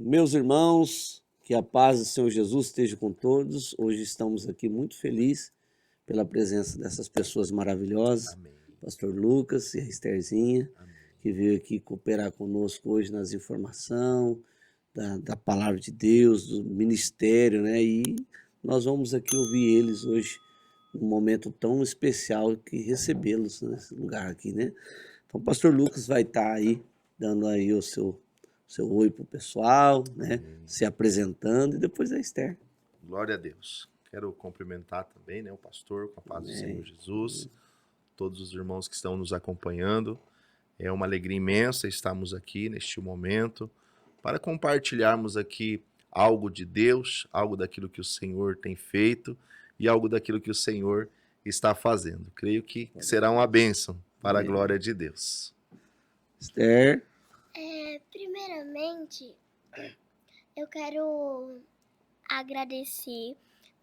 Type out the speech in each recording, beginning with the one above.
Meus irmãos, que a paz do Senhor Jesus esteja com todos. Hoje estamos aqui muito felizes pela presença dessas pessoas maravilhosas, Amém. Pastor Lucas e a Estherzinha, Amém. que veio aqui cooperar conosco hoje nas informações da palavra de Deus, do ministério, né? E nós vamos aqui ouvir eles hoje, num momento tão especial que recebê-los nesse lugar aqui, né? Então, o Pastor Lucas vai estar aí, dando aí o seu oi para o pessoal, né? Amém. Se apresentando, e depois a Esther. Glória a Deus. Quero cumprimentar também, né, o pastor, com a paz do Amém. Senhor Jesus, todos os irmãos que estão nos acompanhando. É uma alegria imensa estarmos aqui neste momento para compartilharmos aqui algo de Deus, algo daquilo que o Senhor tem feito e algo daquilo que o Senhor está fazendo. Creio que será uma bênção para a Amém. glória de Deus. Esther, Primeiramente, eu quero agradecer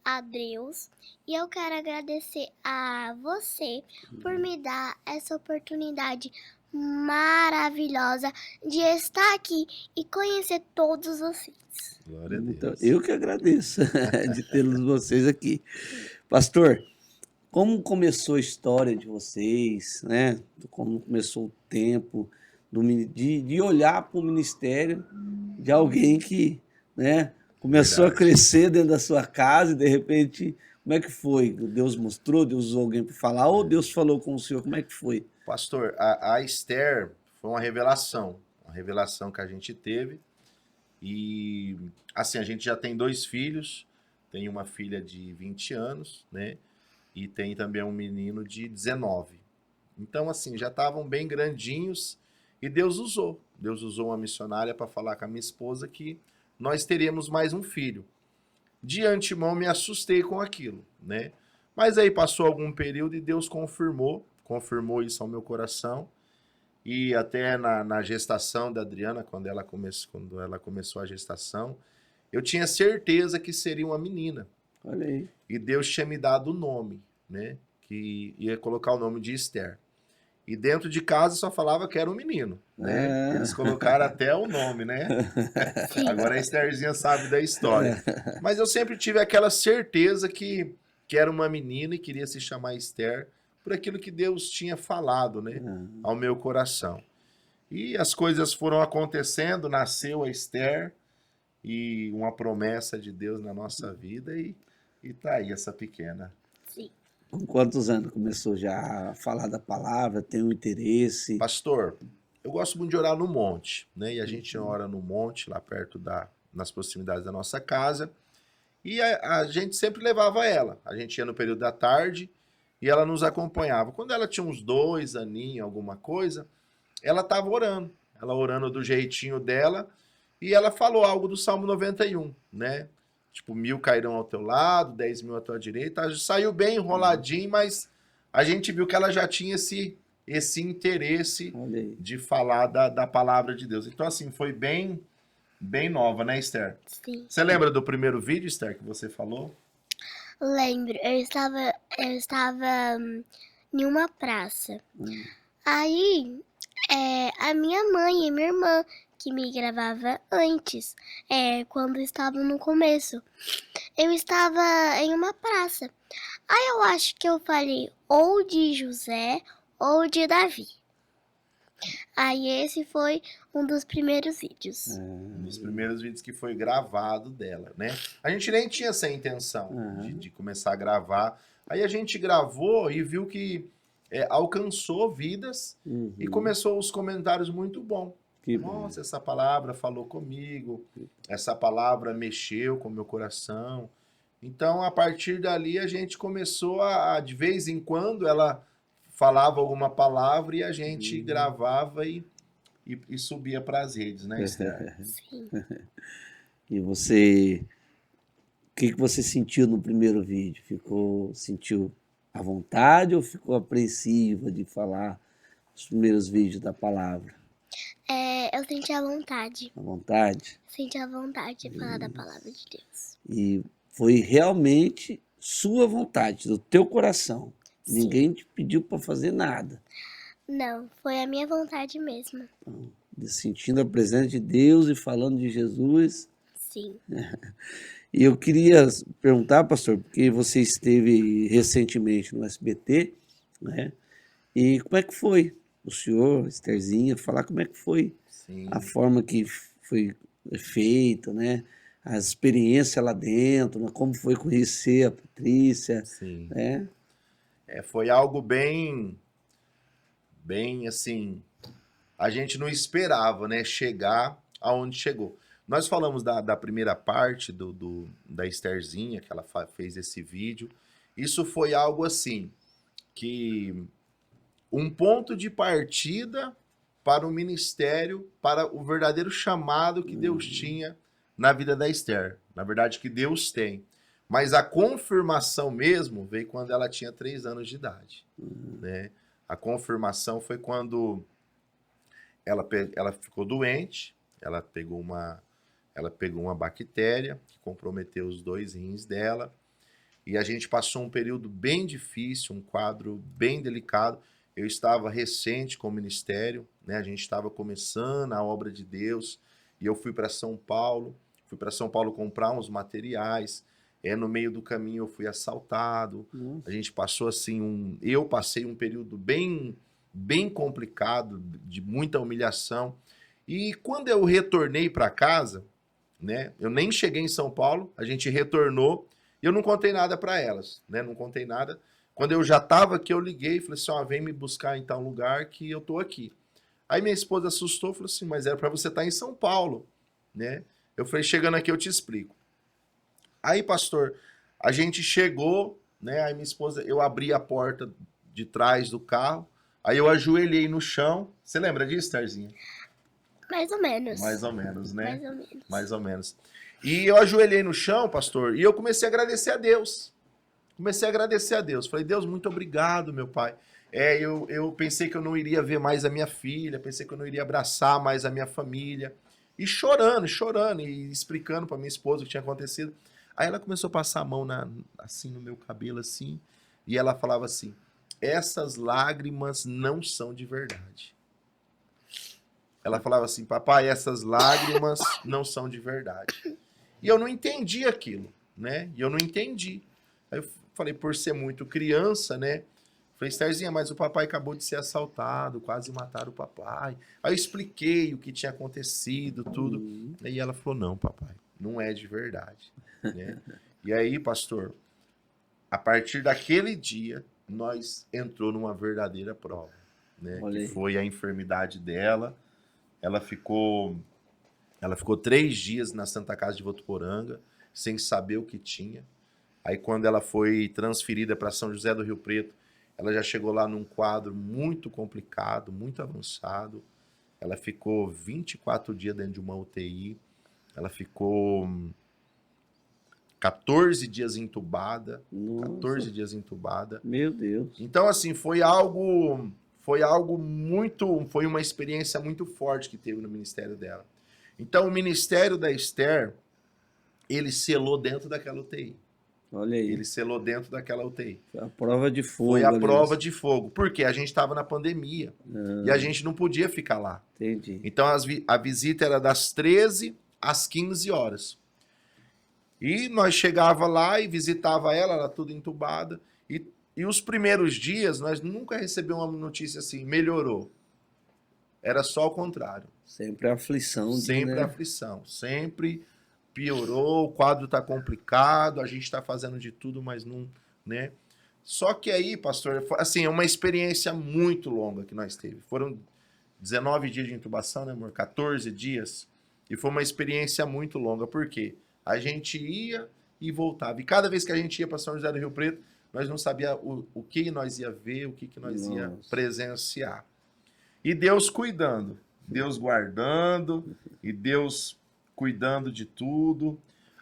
a Deus e eu quero agradecer a você por me dar essa oportunidade maravilhosa de estar aqui e conhecer todos vocês. Glória a então, Deus. eu que agradeço de tê-los vocês aqui. Pastor, como começou a história de vocês, né? Como começou o tempo de olhar para o ministério de alguém que, né, começou Verdade. a crescer dentro da sua casa e de repente, como é que foi? Deus mostrou, Deus usou alguém para falar, ou Deus falou com o senhor? Como é que foi? Pastor, a Esther foi uma revelação que a gente teve. E assim, a gente já tem 2 filhos, tem uma filha de 20 anos, né? E tem também um menino de 19. Então, assim, já estavam bem grandinhos e Deus usou. Deus usou uma missionária para falar com a minha esposa que nós teríamos mais um filho. De antemão me assustei com aquilo, né? Mas aí passou algum período e Deus confirmou isso ao meu coração. E até na gestação da Adriana, quando ela começou a gestação, eu tinha certeza que seria uma menina. Olha aí. E Deus tinha me dado o nome, né? Que ia colocar o nome de Esther. E dentro de casa só falava que era um menino, né? Ah. Eles colocaram até o nome, né? Agora a Estherzinha sabe da história. Mas eu sempre tive aquela certeza que era uma menina e queria se chamar Esther por aquilo que Deus tinha falado, né? Ao meu coração. E as coisas foram acontecendo, nasceu a Esther e uma promessa de Deus na nossa vida e tá aí essa pequena. Sim. Com quantos anos começou já a falar da palavra, tem um interesse? Pastor, eu gosto muito de orar no monte, né? E a gente ora no monte, lá perto nas proximidades da nossa casa. E a gente sempre levava ela. A gente ia no período da tarde e ela nos acompanhava. Quando ela tinha uns 2 aninhos, alguma coisa, ela estava orando. Ela orando do jeitinho dela e ela falou algo do Salmo 91, né? Tipo, 1000 cairão ao teu lado, 10.000 à tua direita. Saiu bem enroladinho, mas a gente viu que ela já tinha esse interesse Olha aí. de falar da palavra de Deus. Então, assim, foi bem nova, né, Esther? Sim. Você lembra do primeiro vídeo, Esther, que você falou? Lembro, eu estava em uma praça. Aí, a minha mãe e minha irmã que me gravava antes, quando estavam no começo. Eu estava em uma praça. Aí eu acho que eu falei ou de José ou de Davi. Aí esse foi um dos primeiros vídeos. Um dos primeiros vídeos que foi gravado dela, né? A gente nem tinha essa intenção de começar a gravar. Aí a gente gravou e viu que alcançou vidas e começou os comentários muito bons. Que Nossa, essa palavra falou comigo, essa palavra mexeu com o meu coração. Então, a partir dali, a gente começou de vez em quando, ela falava alguma palavra e a gente gravava e subia para as redes, né, Esther? Sim. E você, o que você sentiu no primeiro vídeo? Sentiu à vontade ou ficou apreensiva de falar os primeiros vídeos da palavra? Eu senti a vontade. À vontade? Senti a vontade de falar da palavra de Deus. E foi realmente sua vontade, do teu coração. Ninguém te pediu para fazer nada. Não, foi a minha vontade mesmo. sentindo a presença de Deus e falando de Jesus. Sim. E eu queria perguntar, pastor, porque você esteve recentemente no SBT, né? E como é que foi o senhor, Estherzinha, falar como é que foi Sim. a forma que foi feito, né? A experiência lá dentro, né? Como foi conhecer a Patrícia, Sim. né? Foi algo bem assim, a gente não esperava, né, chegar aonde chegou. Nós falamos da primeira parte da Estherzinha, que ela fez esse vídeo. Isso foi algo assim, que um ponto de partida para o ministério, para o verdadeiro chamado que Deus tinha na vida da Esther. Na verdade, que Deus tem. Mas a confirmação mesmo veio quando ela tinha 3 anos de idade. Né? A confirmação foi quando ela ficou doente, ela pegou uma bactéria que comprometeu os 2 rins dela. E a gente passou um período bem difícil, um quadro bem delicado. Eu estava recente com o ministério, né? A gente estava começando a obra de Deus. E eu fui para São Paulo. Fui para São Paulo comprar uns materiais. No meio do caminho eu fui assaltado. A gente passou assim eu passei um período bem complicado, de muita humilhação. E quando eu retornei para casa, né? Eu nem cheguei em São Paulo, a gente retornou e eu não contei nada para elas, né? Não contei nada. Quando eu já estava aqui, eu liguei e falei assim, vem me buscar em tal lugar que eu tô aqui. Aí minha esposa assustou, falou assim, mas era para você estar em São Paulo, né? Eu falei, chegando aqui eu te explico. Aí, pastor, a gente chegou, né? Aí minha esposa, eu abri a porta de trás do carro, aí eu ajoelhei no chão. Você lembra disso, Tarzinha? Mais ou menos. Mais ou menos, né? Mais ou menos. Mais ou menos. E eu ajoelhei no chão, pastor, e eu comecei a agradecer a Deus. Falei, Deus, muito obrigado, meu pai. Eu pensei que eu não iria ver mais a minha filha, pensei que eu não iria abraçar mais a minha família. E chorando, e explicando para minha esposa o que tinha acontecido. Aí ela começou a passar a mão assim no meu cabelo, assim, e ela falava assim, essas lágrimas não são de verdade. Ela falava assim, papai, essas lágrimas não são de verdade. E eu não entendi aquilo, né? E eu não entendi. Aí eu falei, por ser muito criança, né? Falei, Estherzinha, mas o papai acabou de ser assaltado, quase mataram o papai. Aí eu expliquei o que tinha acontecido, tudo. Aí ela falou, não, papai, não é de verdade. Né? E aí, pastor, a partir daquele dia, nós entrou numa verdadeira prova, né? Que foi a enfermidade dela. Ela ficou 3 dias na Santa Casa de Votuporanga, sem saber o que tinha. Aí quando ela foi transferida para São José do Rio Preto, ela já chegou lá num quadro muito complicado, muito avançado. Ela ficou 24 dias dentro de uma UTI. Ela ficou 14 dias entubada. Nossa. 14 dias entubada. Meu Deus. Então, assim, foi algo muito... Foi uma experiência muito forte que teve no ministério dela. Então, o ministério da Esther, ele selou dentro daquela UTI. Olha aí. Ele selou dentro daquela UTI. Foi a prova de fogo. Foi a prova de fogo. Porque a gente estava na pandemia. E a gente não podia ficar lá. Entendi. Então, a visita era das 13 às 15 horas. E nós chegava lá e visitava ela, ela tudo entubada. E os primeiros dias, nós nunca recebemos uma notícia assim, melhorou. Era só o contrário. Sempre a aflição. Sempre a aflição. Sempre piorou, o quadro está complicado, a gente está fazendo de tudo, mas não, né? Só que aí, pastor, assim, é uma experiência muito longa que nós teve. Foram 19 dias de intubação, né, amor? 14 dias. E foi uma experiência muito longa. Por quê? A gente ia e voltava. E cada vez que a gente ia para São José do Rio Preto, nós não sabíamos o que nós ia ver, o que nós ia presenciar. E Deus cuidando, Deus guardando, e Deus cuidando de tudo.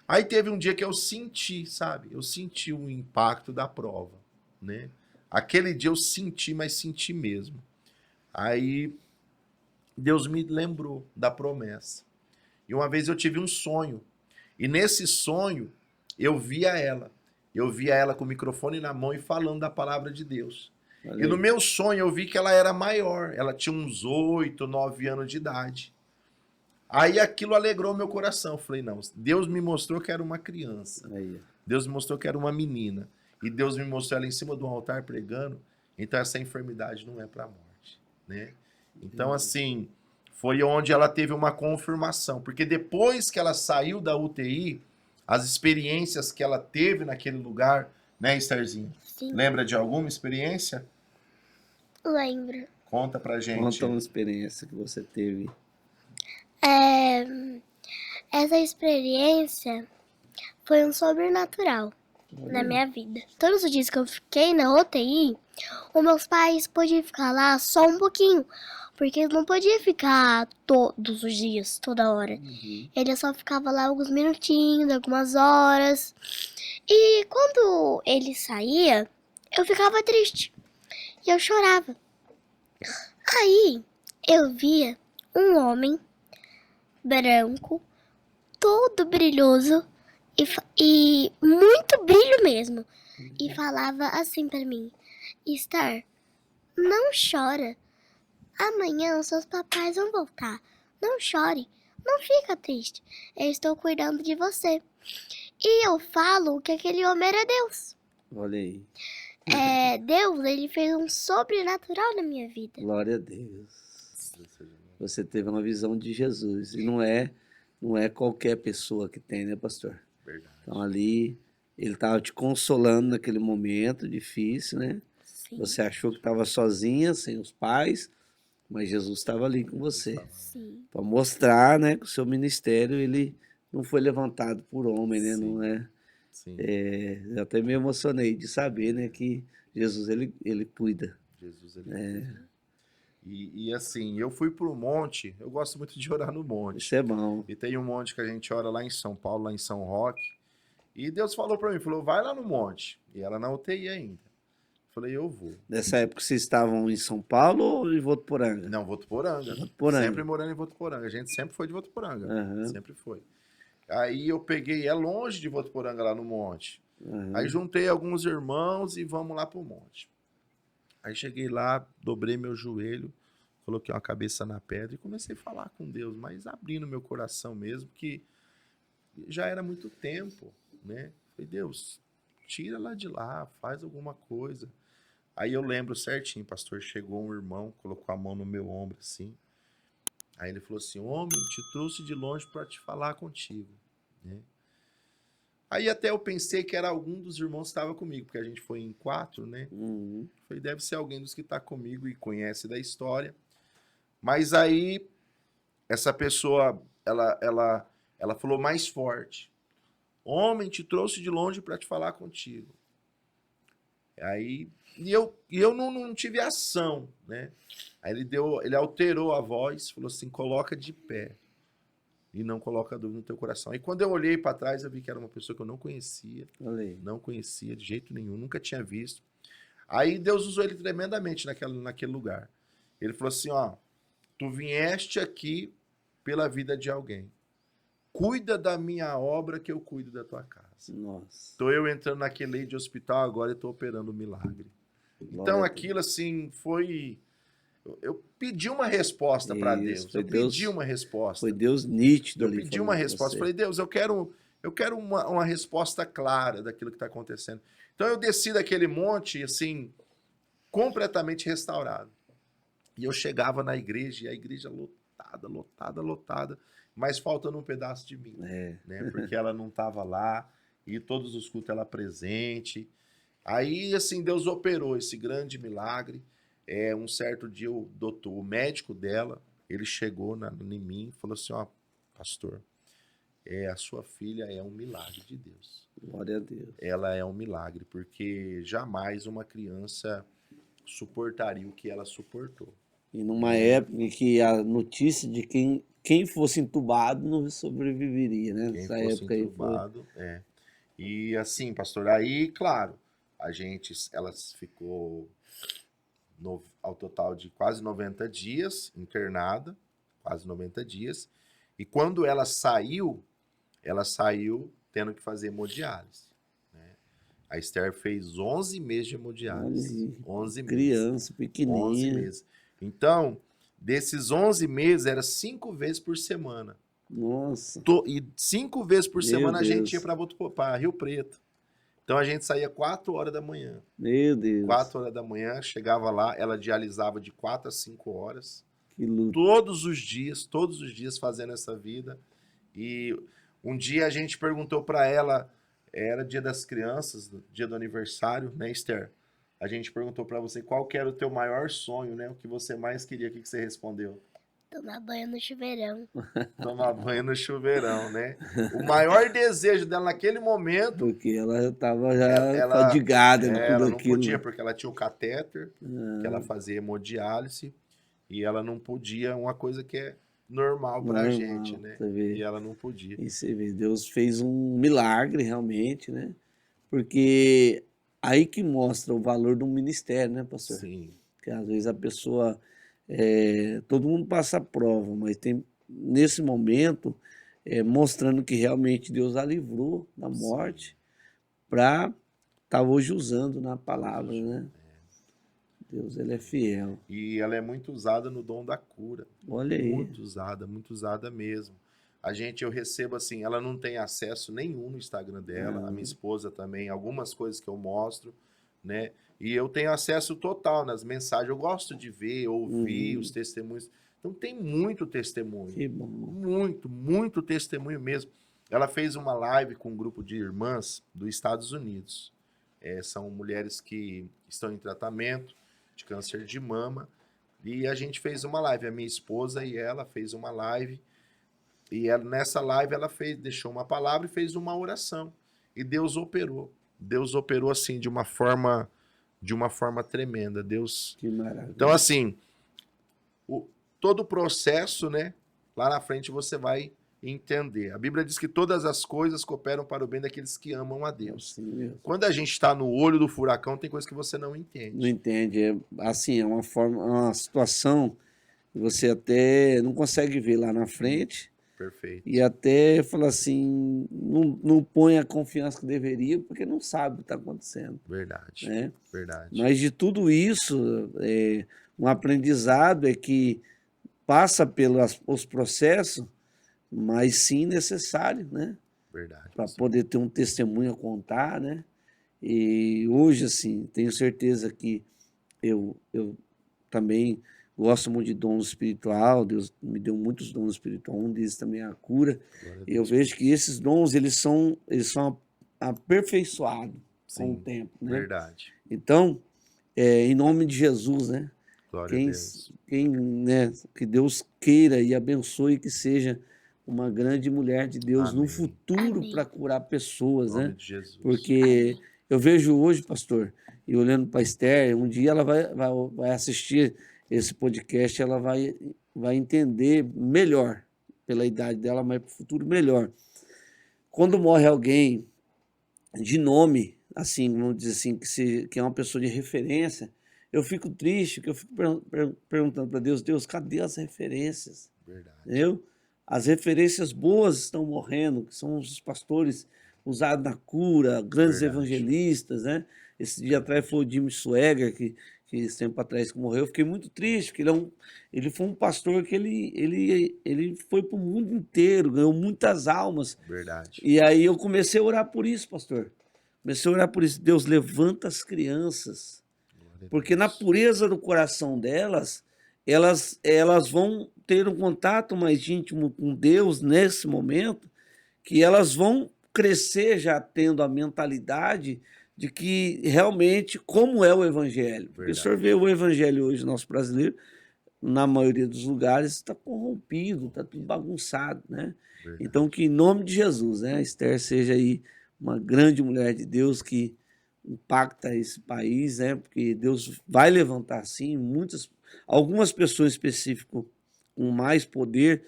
Aí teve um dia que eu senti, sabe? Eu senti o impacto da prova, né? Aquele dia eu senti, mas senti mesmo. Aí Deus me lembrou da promessa. E uma vez eu tive um sonho. E nesse sonho eu via ela. Eu via ela com o microfone na mão e falando da palavra de Deus. E no meu sonho eu vi que ela era maior. Ela tinha uns 8, 9 anos de idade. Aí aquilo alegrou meu coração. Eu falei, não, Deus me mostrou que era uma criança. Aí, Deus me mostrou que era uma menina. E Deus me mostrou ela em cima de um altar pregando. Então essa enfermidade não é para a morte, né? Então assim, foi onde ela teve uma confirmação. Porque depois que ela saiu da UTI, as experiências que ela teve naquele lugar, né, Estherzinha? Sim, Lembra de alguma experiência? lembro. Conta pra gente. conta uma experiência que você teve. É, essa experiência foi um sobrenatural na minha vida. Todos os dias que eu fiquei na UTI, os meus pais podiam ficar lá só um pouquinho, porque eles não podiam ficar todos os dias, toda hora. Ele só ficava lá alguns minutinhos, algumas horas. E quando ele saía, eu ficava triste e eu chorava. Aí eu via um homem branco, todo brilhoso e muito brilho mesmo. E falava assim pra mim: Esther, não chora. Amanhã os seus papais vão voltar. Não chore. Não fica triste. Eu estou cuidando de você. E eu falo que aquele homem era Deus. Olha aí. Deus, ele fez um sobrenatural na minha vida. Glória a Deus. Você teve uma visão de Jesus. E não é qualquer pessoa que tem, né, pastor? Verdade. Então ali, ele estava te consolando naquele momento difícil, né? Sim. Você achou que estava sozinha, sem os pais, mas Jesus estava ali com você. Sim. Para mostrar, né, que o seu ministério, ele não foi levantado por homem, né? Sim. Não é... Sim. Eu até me emocionei de saber, né, que Jesus, ele cuida. Jesus, ele cuida. E assim, eu fui pro monte, eu gosto muito de orar no monte. Isso é bom. E tem um monte que a gente ora lá em São Paulo, lá em São Roque. E Deus falou pra mim, falou, vai lá no monte. E ela na UTI ainda. Falei, eu vou. Nessa época vocês estavam em São Paulo ou em Votuporanga? Não, Votuporanga. Votuporanga. Sempre morando em Votuporanga. A gente sempre foi de Votuporanga. Aham. Sempre foi. Aí eu peguei, é longe de Votuporanga lá no monte. Aham. Aí juntei alguns irmãos e vamos lá pro monte. Aí cheguei lá, dobrei meu joelho, coloquei uma cabeça na pedra e comecei a falar com Deus, mas abrindo meu coração mesmo, que já era muito tempo, né? Falei, Deus, tira ela de lá, faz alguma coisa. Aí eu lembro certinho, pastor, chegou um irmão, colocou a mão no meu ombro assim. Aí ele falou assim, homem, te trouxe de longe para te falar contigo, né? Aí até eu pensei que era algum dos irmãos que estava comigo, porque a gente foi em 4, né? Uhum. Falei, deve ser alguém dos que está comigo e conhece da história. Mas aí, essa pessoa, ela falou mais forte. Homem, te trouxe de longe para te falar contigo. Aí, e eu não tive ação, né? Aí ele alterou a voz, falou assim, coloca de pé. E não coloca dúvida no teu coração. Aí quando eu olhei para trás, eu vi que era uma pessoa que eu não conhecia. Olha aí. Não conhecia de jeito nenhum, nunca tinha visto. Aí Deus usou ele tremendamente naquele lugar. Ele falou assim, ó, tu vieste aqui pela vida de alguém. Cuida da minha obra que eu cuido da tua casa. Nossa. Estou eu entrando naquele leito de hospital agora e estou operando um milagre. Então Glória a aquilo assim foi... Eu pedi uma resposta para Isso, Deus. foi Eu Deus- pedi uma resposta. Foi Deus nítido Eu ali pedi falando uma com resposta. você. Falei, Deus, eu quero uma resposta clara daquilo que está acontecendo. Então eu desci daquele monte, assim, completamente restaurado. E eu chegava na igreja, e a igreja lotada, mas faltando um pedaço de mim, É. né? Porque ela não estava lá, e todos os cultos ela presente. Aí, assim, Deus operou esse grande milagre. Um certo dia, o médico dela, ele chegou em mim e falou assim, ó, pastor, a sua filha é um milagre de Deus. Glória a Deus. Ela é um milagre, porque jamais uma criança suportaria o que ela suportou. E numa época em que a notícia de quem fosse entubado não sobreviveria, né? Quem Nessa fosse época aí foi. entubado, E assim, pastor, aí, claro, ela ficou ao total de quase 90 dias internada, quase 90 dias, e quando ela saiu tendo que fazer hemodiálise, né? A Esther fez 11 meses de hemodiálise. Olha, 11 meses. criança 11 pequenininha. meses. Então, desses 11 meses, era 5 vezes por semana. Nossa, E 5 vezes por Meu semana a gente Deus. ia para Rio Preto. Então a gente saía 4 horas da manhã. meu Deus, 4 horas da manhã, chegava lá, ela dialisava de 4 a 5 horas. que luta. Todos os dias fazendo essa vida. E um dia a gente perguntou para ela, era dia das crianças, dia do aniversário, né, Esther? A gente perguntou para você qual que era o teu maior sonho, né? O que você mais queria, o que você respondeu? Tomar banho no chuveirão. Tomar banho no chuveirão, né? O maior desejo dela naquele momento, Porque ela estava já ela, fadigada com ela não aquilo. podia, porque ela tinha o catéter, que ela Ah, fazia hemodiálise, e ela não podia, uma coisa que é normal pra normal, gente, né? você vê. E ela não podia. E você vê, Deus fez um milagre realmente, né? Porque aí que mostra o valor do ministério, né, pastor? Sim, Que às vezes a pessoa, todo mundo passa a prova, mas tem nesse momento mostrando que realmente Deus a livrou da morte para estar hoje usando na palavra, né? Deus, ele é fiel. e ela é muito usada no dom da cura. Olha aí. Muito usada mesmo. Eu recebo assim, ela não tem acesso nenhum no Instagram dela, a minha esposa também, algumas coisas que eu mostro, né? E eu tenho acesso total nas mensagens, eu gosto de ver, ouvir os testemunhos. Então tem muito testemunho. Que bom. Muito testemunho mesmo. Ela fez uma live com um grupo de irmãs dos Estados Unidos. São mulheres que estão em tratamento de câncer de mama. E a gente fez uma live, a minha esposa e ela fez uma live. E nessa live ela deixou uma palavra e fez uma oração. E Deus operou. Deus operou assim de uma forma tremenda. Deus. Que maravilha. Então assim, todo o processo, né? Lá na frente você vai entender. A Bíblia diz que todas as coisas cooperam para o bem daqueles que amam a Deus. Assim mesmo. Quando a gente está no olho do furacão, tem coisa que você não entende. Não entende, assim, é uma situação que você até não consegue ver lá na frente. Perfeito. E até fala assim, não põe a confiança que deveria, porque não sabe o que está acontecendo. Verdade. Né? Verdade. Mas de tudo isso, um aprendizado é que passa pelos processos, mas sim necessário, né? Verdade. Para poder ter um testemunho a contar, né? E hoje, assim, tenho certeza que eu também gosto muito de dom espiritual, Deus me deu muitos dons espirituais, um deles também é a cura. E eu vejo que esses dons, eles são aperfeiçoados com o tempo, né? Verdade. Então, em nome de Jesus, né? Glória a Deus. Né, que Deus queira e abençoe que seja uma grande mulher de Deus Amém. no futuro Amém. para curar pessoas, Em nome né? de Jesus. Porque eu vejo hoje, pastor, e olhando para a Esther, um dia ela vai assistir esse podcast, ela vai entender melhor, pela idade dela, mas para o futuro melhor. Quando morre alguém de nome, assim, vamos dizer assim, que é uma pessoa de referência, eu fico triste, porque eu fico perguntando para Deus, cadê as referências? Verdade. Entendeu? As referências boas estão morrendo, que são os pastores usados na cura, grandes Verdade. evangelistas, né? Esse dia atrás foi o Jimmy Swaggart, que esse tempo atrás que morreu. Eu fiquei muito triste, porque ele foi um pastor que ele foi para o mundo inteiro, ganhou muitas almas. Verdade. E aí eu comecei a orar por isso, pastor. Comecei a orar por isso. Deus, levanta as crianças, porque na pureza do coração delas, elas vão ter um contato mais íntimo com Deus nesse momento, que elas vão crescer já tendo a mentalidade de que realmente como é o evangelho. Porque o senhor vê o evangelho hoje, nosso brasileiro, na maioria dos lugares, está corrompido, está tudo bagunçado, né? Verdade. Então, que em nome de Jesus, né, a Esther seja aí uma grande mulher de Deus que impacta esse país, né? Porque Deus vai levantar, sim, algumas pessoas específicas com mais poder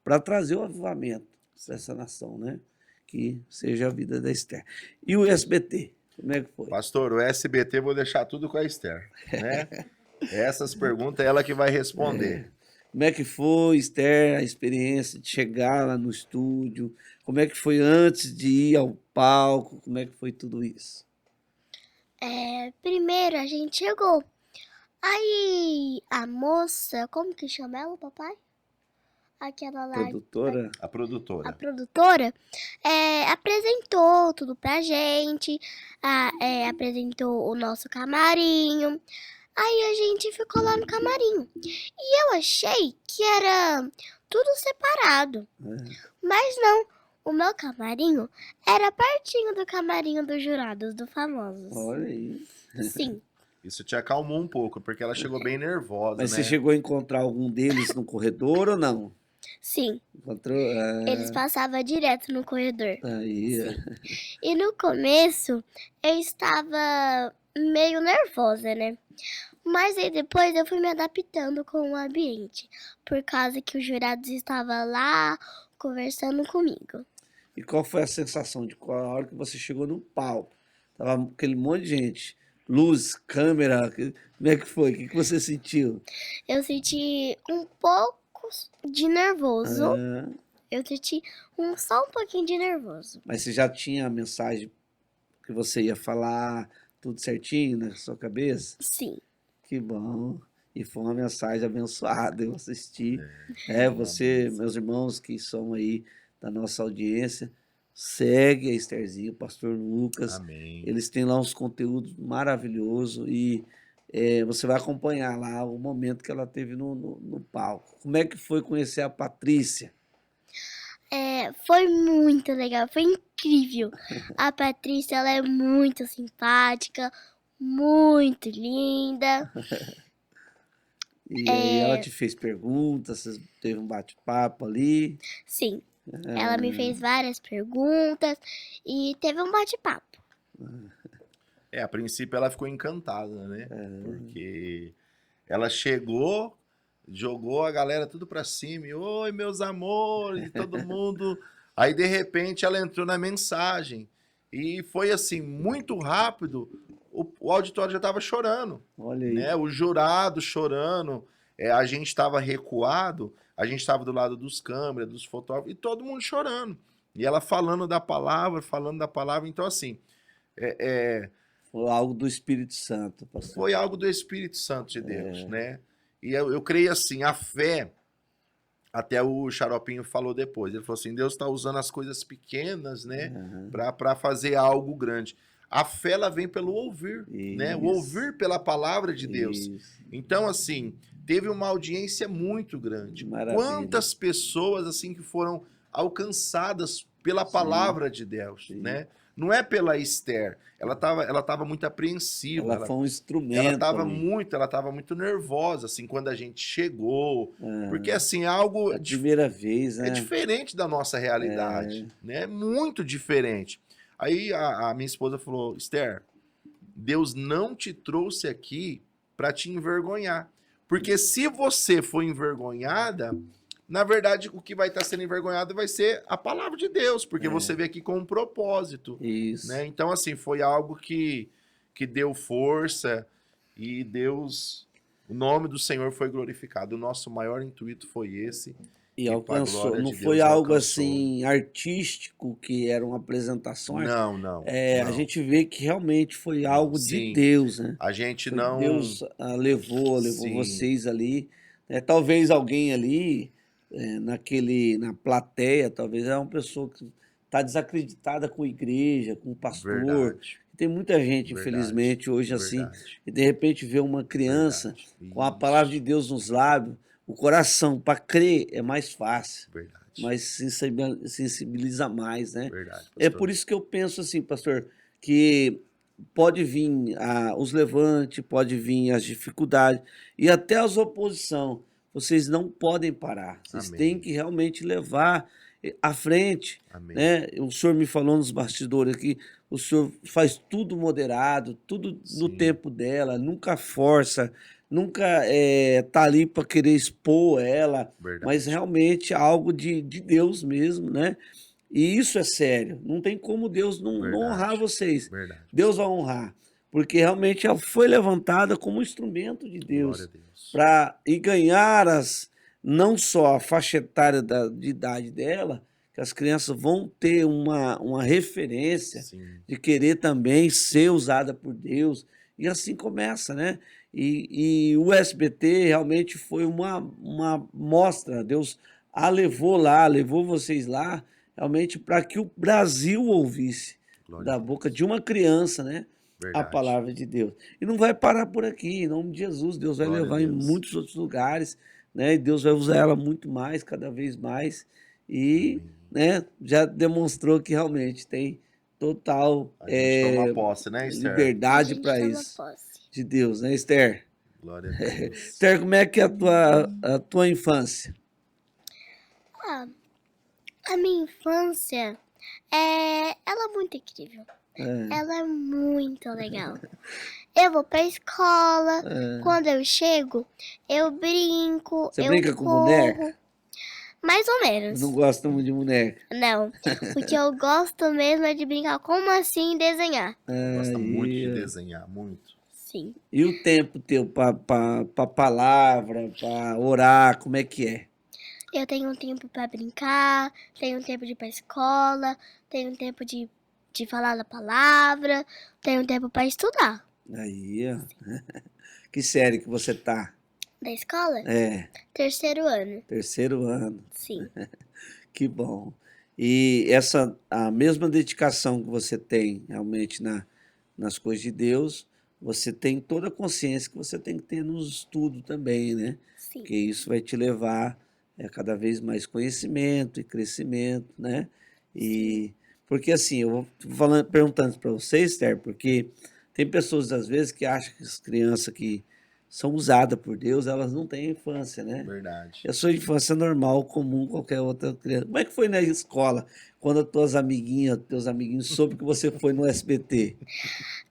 para trazer o avivamento para essa nação, né? Que seja a vida da Esther. E o SBT, como é que foi? Pastor, o SBT vou deixar tudo com a Esther, né? Essas perguntas é ela que vai responder. Como é que foi, Esther, a experiência de chegar lá no estúdio? Como é que foi antes de ir ao palco? Como é que foi tudo isso? Primeiro a gente chegou. Aí a moça, como que chama ela, papai? Aquela lá, Produtora? A a produtora. produtora, apresentou tudo pra gente, apresentou o nosso camarim. Aí a gente ficou lá no camarim. E eu achei que era tudo separado. Mas não, o meu camarim era pertinho do camarim dos jurados, do famosos. Olha aí. Sim, Isso te acalmou um pouco, porque ela chegou bem nervosa, Mas né? você chegou a encontrar algum deles no corredor ou não? sim. Encontrou? Eles passavam direto no corredor. Aí, E no começo eu estava meio nervosa, né? Mas aí depois eu fui me adaptando com o ambiente, por causa que os jurados estavam lá conversando comigo. E qual foi a sensação de qual a hora que você chegou no palco? Tava aquele monte de gente, luz, câmera, como é que foi? O que que você sentiu? Eu senti um pouco de nervoso. Ah, Eu senti só um pouquinho de nervoso. mas você já tinha a mensagem que você ia falar, tudo certinho na sua cabeça? Sim, Que bom. E foi uma mensagem abençoada, eu assisti. Foi uma Você, bênção. meus irmãos que são aí da nossa audiência, segue a Estherzinha, o pastor Lucas. Amém. Eles têm lá uns conteúdos maravilhosos e você vai acompanhar lá o momento que ela teve no palco. Como é que foi conhecer a Patrícia? foi muito legal, foi incrível. A Patrícia, ela é muito simpática, muito linda. E aí ela te fez perguntas, vocês teve um bate-papo ali. Sim, ela me fez várias perguntas e teve um bate-papo. A princípio ela ficou encantada, né? Porque ela chegou, jogou a galera tudo pra cima, e, oi, meus amores, e todo mundo. Aí, de repente, ela entrou na mensagem. E foi assim, muito rápido, o auditório já estava chorando, Olha aí. né? O jurado chorando, a gente estava recuado, a gente estava do lado dos câmeras, dos fotógrafos, e todo mundo chorando. E ela falando da palavra, então assim, Foi algo do Espírito Santo, pastor. foi algo do Espírito Santo de Deus, né? E eu creio assim, a fé, até o Xaropinho falou depois, ele falou assim, Deus está usando as coisas pequenas, né, para fazer algo grande. A fé, ela vem pelo ouvir, né? O ouvir pela palavra de Deus. Isso. Então, assim, teve uma audiência muito grande. Maravilha. Quantas pessoas, assim, que foram alcançadas pela palavra de Deus, né? Não é pela Esther. Ela tava muito apreensiva. Ela foi um instrumento. Ela estava ali. muito nervosa, assim, quando a gente chegou. Porque, assim, algo A primeira vez, né? é diferente da nossa realidade, né? Muito diferente. Aí a minha esposa falou, Esther, Deus não te trouxe aqui para te envergonhar. Porque se você for envergonhada, na verdade, o que vai estar sendo envergonhado vai ser a palavra de Deus, porque você veio aqui com um propósito. Isso. Né? Então, assim, foi algo que deu força e Deus, o nome do Senhor foi glorificado. O nosso maior intuito foi esse. E alcançou. glória Não de foi Deus, algo alcançou. assim artístico, que eram apresentações. Não, não. A não. gente vê que realmente foi algo de Sim. Deus, né? A gente Foi não... Deus levou Sim. vocês ali. Talvez alguém ali, na plateia, talvez é uma pessoa que está desacreditada com a igreja, com o pastor. Verdade. Tem muita gente, Verdade. infelizmente, hoje assim, Verdade. e de repente vê uma criança Verdade. com a palavra de Deus nos lábios, o coração, para crer, é mais fácil, Verdade. mas sensibiliza mais, né? Verdade, É por isso que eu penso assim, pastor, que pode vir os levantes, pode vir as dificuldades e até as oposição. Vocês não podem parar. Vocês Amém. têm que realmente levar à frente. Amém. Né? O senhor me falou nos bastidores aqui, o senhor faz tudo moderado, tudo no Sim. tempo dela, nunca força, nunca tá ali para querer expor ela, Verdade. mas realmente é algo de Deus mesmo, né? E isso é sério. Não tem como Deus não Verdade. honrar vocês. Verdade. Deus vai honrar, porque realmente ela foi levantada como instrumento de Deus Glória a Deus. para ir ganhar não só a faixa etária de idade dela, que as crianças vão ter uma referência Sim, de querer também ser usada por Deus, e assim começa, né? E o SBT realmente foi uma mostra, Deus a levou lá, levou vocês lá, realmente para que o Brasil ouvisse glória a da boca Deus. de uma criança, né? A Verdade. palavra de Deus. E não vai parar por aqui, em nome de Jesus. Deus vai Glória a levar em Deus. muitos outros lugares, né? E Deus vai usar ela muito mais, cada vez mais. E, Amém. né, já demonstrou que realmente tem total A gente toma posse, né, Esther? A liberdade gente para toma isso. posse. De Deus, né, Esther? Glória a Deus. Esther, como é que é a tua infância? Ah, a minha infância ela é muito incrível. É, Ela é muito legal. Eu vou pra escola, é. quando eu chego, eu brinco, Você eu brinca com corro, boneca? mais ou Não menos. gosta muito de boneca. Não, o que eu gosto mesmo é de brincar, como assim desenhar? Gosta muito de Aí, ó. desenhar, muito. É. Sim, E o tempo teu para palavra, para orar, como é que é? eu tenho um tempo pra brincar, tenho um tempo de ir pra escola, tenho um tempo de falar a palavra, tenho um tempo pra estudar. Aí, ó. Que série que você tá? Da escola? É, 3º ano, 3º ano. sim. Que bom. E a mesma dedicação que você tem realmente nas coisas de Deus, você tem toda a consciência que você tem que ter no estudo também, né? Sim, Porque isso vai te levar a cada vez mais conhecimento e crescimento, né? E porque assim, eu vou falando, perguntando para você, Esther, porque tem pessoas às vezes que acham que as crianças que são usadas por Deus, elas não têm infância, né? Verdade. A sua infância é normal, comum, qualquer outra criança. Como é que foi na escola, quando as tuas amiguinhas, teus amiguinhos soube que você foi no SBT?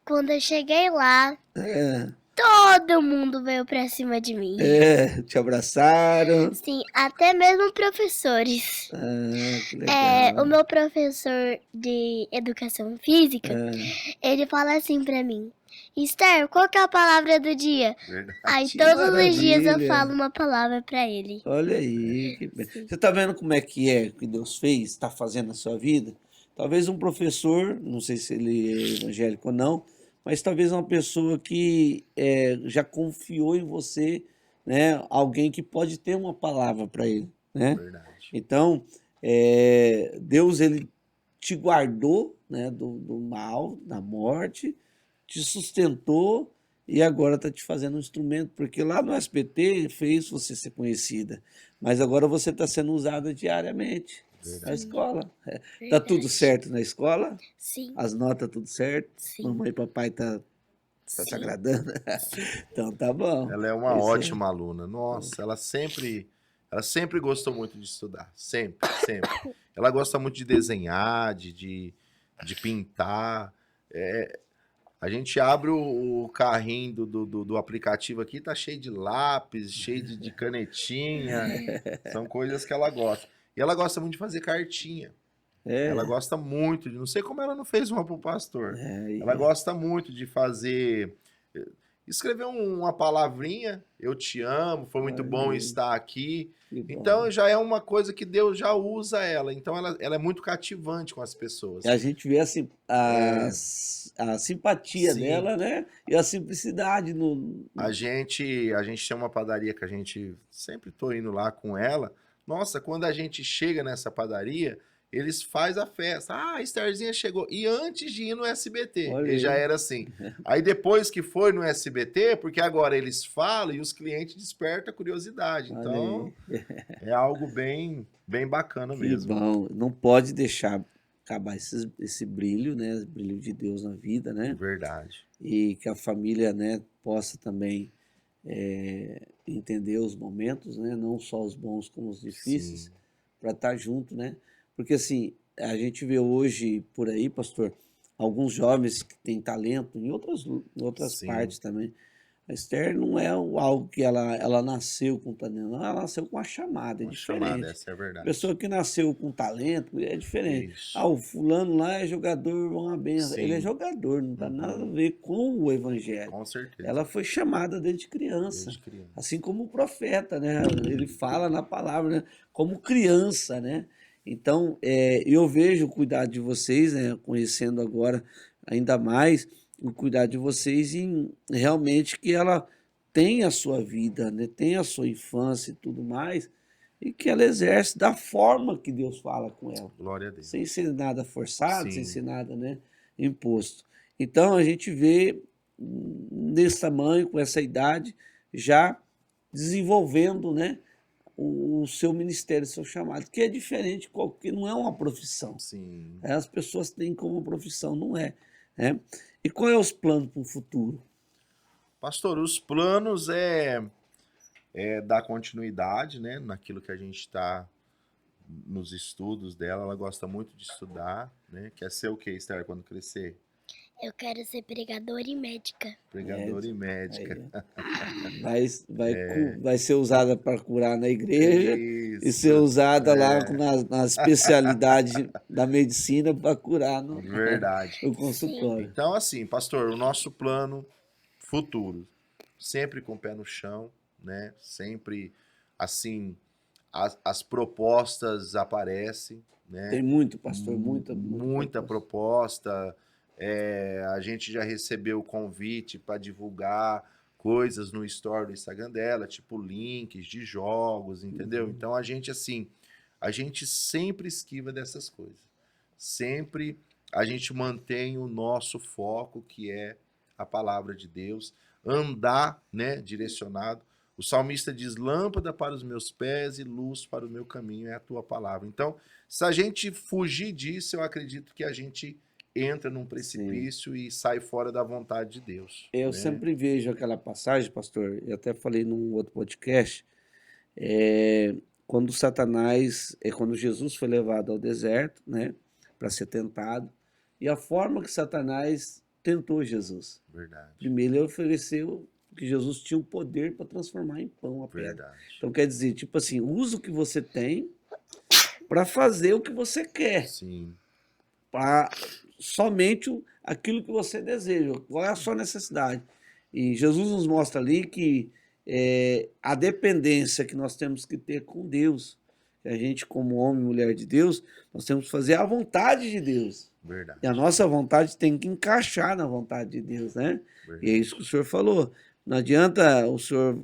quando eu cheguei lá, É, todo mundo veio pra cima de mim. te abraçaram. Sim, até mesmo professores. Ah, que O legal. meu professor de educação física, Ah, ele fala assim pra mim: Esther, qual que é a palavra do dia? Verdade. Aí que todos os dias eu maravilha. falo uma palavra pra ele. Olha aí, que bem. Sim. Você está vendo como é que Deus fez, está fazendo na sua vida? Talvez um professor, não sei se ele é evangélico ou não, mas talvez uma pessoa que já confiou em você, né? Alguém que pode ter uma palavra para ele, né? Verdade. Então, Deus ele te guardou, né, do mal, da morte, te sustentou e agora está te fazendo um instrumento, porque lá no SBT fez você ser conhecida, mas agora você está sendo usada diariamente na Verdade. escola. Tá tudo Verdade. certo na escola? Sim, As notas tudo certo? sim, Mamãe e papai tá se sim, agradando? sim. Então tá bom. Ela é uma Isso ótima aluna. Nossa, ela sempre gostou muito de estudar. Sempre, sempre. Ela gosta muito de desenhar, de pintar. A gente abre o carrinho do aplicativo aqui, tá cheio de lápis, cheio de canetinha. São coisas que ela gosta. E ela gosta muito de fazer cartinha. Ela gosta muito de. Não sei como ela não fez uma pro pastor. Ela gosta muito de fazer. Escrever uma palavrinha, eu te amo, foi muito bom estar aqui. que bom. Então já é uma coisa que Deus já usa ela. Então ela é muito cativante com as pessoas. E a gente vê a simpatia Sim. dela, né? E a simplicidade no. A gente tem uma padaria que a gente sempre tô indo lá com ela. Nossa, quando a gente chega nessa padaria, eles fazem a festa. Ah, a Estherzinha chegou. E antes de ir no SBT, Olha ele já aí. era assim. Aí depois que foi no SBT, porque agora eles falam e os clientes despertam a curiosidade. Olha Então, aí. é algo bem, bem bacana Que mesmo. bom. Não pode deixar acabar esse brilho, né? Esse brilho de Deus na vida, né? Verdade. E que a família, né, possa também entender os momentos, né? Não só os bons como os difíceis, Sim. para estar junto, né? Porque assim, a gente vê hoje por aí, pastor, alguns jovens que têm talento em outras Sim. partes também. A Esther não é algo que ela nasceu com talento, não, ela nasceu com a chamada, é Uma chamada, diferente. essa é a verdade. Pessoa que nasceu com talento é diferente. Isso. Ah, o fulano lá é jogador, uma benção. Ele é Sim. jogador, não tem Uhum. nada a ver com o evangelho. Com certeza. Ela foi chamada desde criança. Desde criança. Assim como o profeta, né? Ele fala na palavra, né? Como criança, né? Então, eu vejo o cuidado de vocês, né, conhecendo agora ainda mais o cuidado de vocês em realmente que ela tem a sua vida, né, tem a sua infância e tudo mais, e que ela exerce da forma que Deus fala com ela, Glória a Deus. sem ser nada forçado, sem Sim. ser nada, né, imposto. Então, a gente vê nesse tamanho, com essa idade, já desenvolvendo, né, o seu ministério, o seu chamado, que é diferente, que não é uma profissão. Sim. As pessoas têm como profissão, não é, né? E qual é os planos para o futuro? Pastor, os planos é dar continuidade, né, naquilo que a gente está nos estudos dela. Ela gosta muito de estudar, né? Quer ser o que, Esther, quando crescer? Eu quero ser pregadora e médica. Pregadora e médica. Vai ser usada para curar na igreja e Isso. ser usada lá na especialidade da medicina para curar Verdade. no consultório. Então, assim, pastor, o nosso plano futuro, sempre com o pé no chão, né? Sempre, assim, as propostas aparecem, né? Tem muito, pastor, muita proposta. A gente já recebeu o convite para divulgar coisas no store do Instagram dela, tipo links de jogos, entendeu? Então a gente, assim, a gente sempre esquiva dessas coisas. Sempre a gente mantém o nosso foco, que é a palavra de Deus, andar, né, direcionado. O salmista diz: lâmpada para os meus pés e luz para o meu caminho é a tua palavra. Então, se a gente fugir disso, eu acredito que a gente entra num precipício e sai fora da vontade de Deus. Eu né? sempre vejo aquela passagem, pastor, eu até falei num outro podcast, quando Jesus foi levado ao deserto, né, para ser tentado, e a forma que Satanás tentou Jesus. Verdade. Primeiro ele ofereceu que Jesus tinha o poder para transformar em pão a pedra. Verdade. Então quer dizer, tipo assim, usa o que você tem para fazer o que você quer. Sim. Para somente aquilo que você deseja. Qual é a sua necessidade? E Jesus nos mostra ali que a dependência que nós temos que ter com Deus, que a gente, como homem e mulher de Deus, nós temos que fazer a vontade de Deus. Verdade. E a nossa vontade tem que encaixar na vontade de Deus, né? Verdade. E é isso que o senhor falou. Não adianta o senhor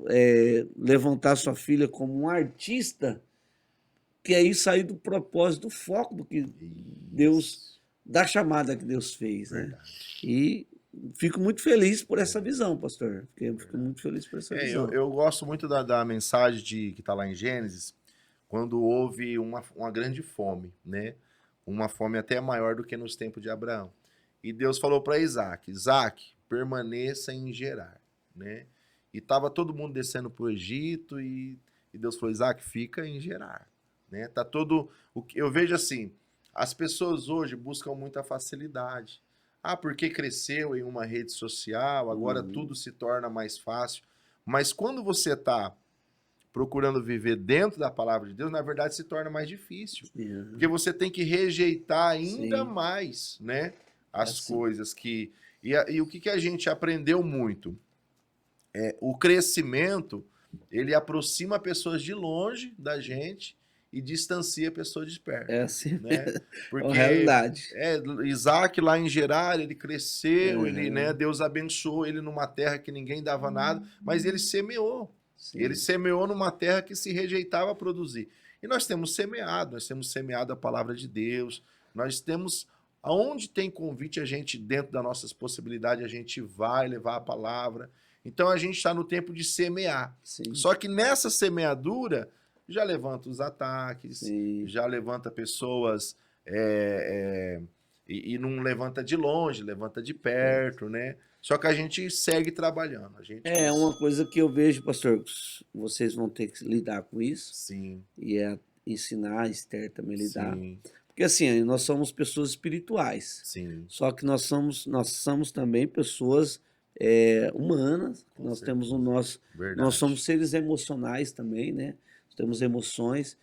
levantar sua filha como um artista, que aí sair do propósito, do foco do que Deus, da chamada que Deus fez, né? Verdade. E fico muito feliz por essa visão, pastor. Fico muito feliz por essa visão. Eu gosto muito da mensagem que está lá em Gênesis, quando houve uma grande fome, né? Uma fome até maior do que nos tempos de Abraão. E Deus falou para Isaac: Isaac, permaneça em Gerar, né? E estava todo mundo descendo para o Egito e Deus falou: Isaac, fica em Gerar, né? Tá todo eu vejo assim, as pessoas hoje buscam muita facilidade. Porque cresceu em uma rede social, agora tudo se torna mais fácil. Mas quando você está procurando viver dentro da palavra de Deus, na verdade se torna mais difícil. Porque você tem que rejeitar ainda mais, né, as coisas que... E o que a gente aprendeu muito? O crescimento, ele aproxima pessoas de longe da gente e distancia pessoas de perto. É assim, né? Porque realidade. Isaac lá em Gerar, ele cresceu, ele, né, Deus abençoou ele numa terra que ninguém dava nada, mas ele semeou. Sim. Ele semeou numa terra que se rejeitava a produzir. E nós temos semeado a palavra de Deus, nós temos, aonde tem convite, a gente, dentro das nossas possibilidades, a gente vai levar a palavra. Então a gente está no tempo de semear. Sim. Só que nessa semeadura, já levanta os ataques, Sim. já levanta pessoas, e não levanta de longe, levanta de perto, né? Só que a gente segue trabalhando. Uma coisa que eu vejo, pastor, vocês vão ter que lidar com isso. Sim. E ensinar a Esther também a lidar. Sim. Porque assim, nós somos pessoas espirituais. Sim. Só que nós somos também pessoas humanas. Nós temos nós somos seres emocionais também, né? Temos emoções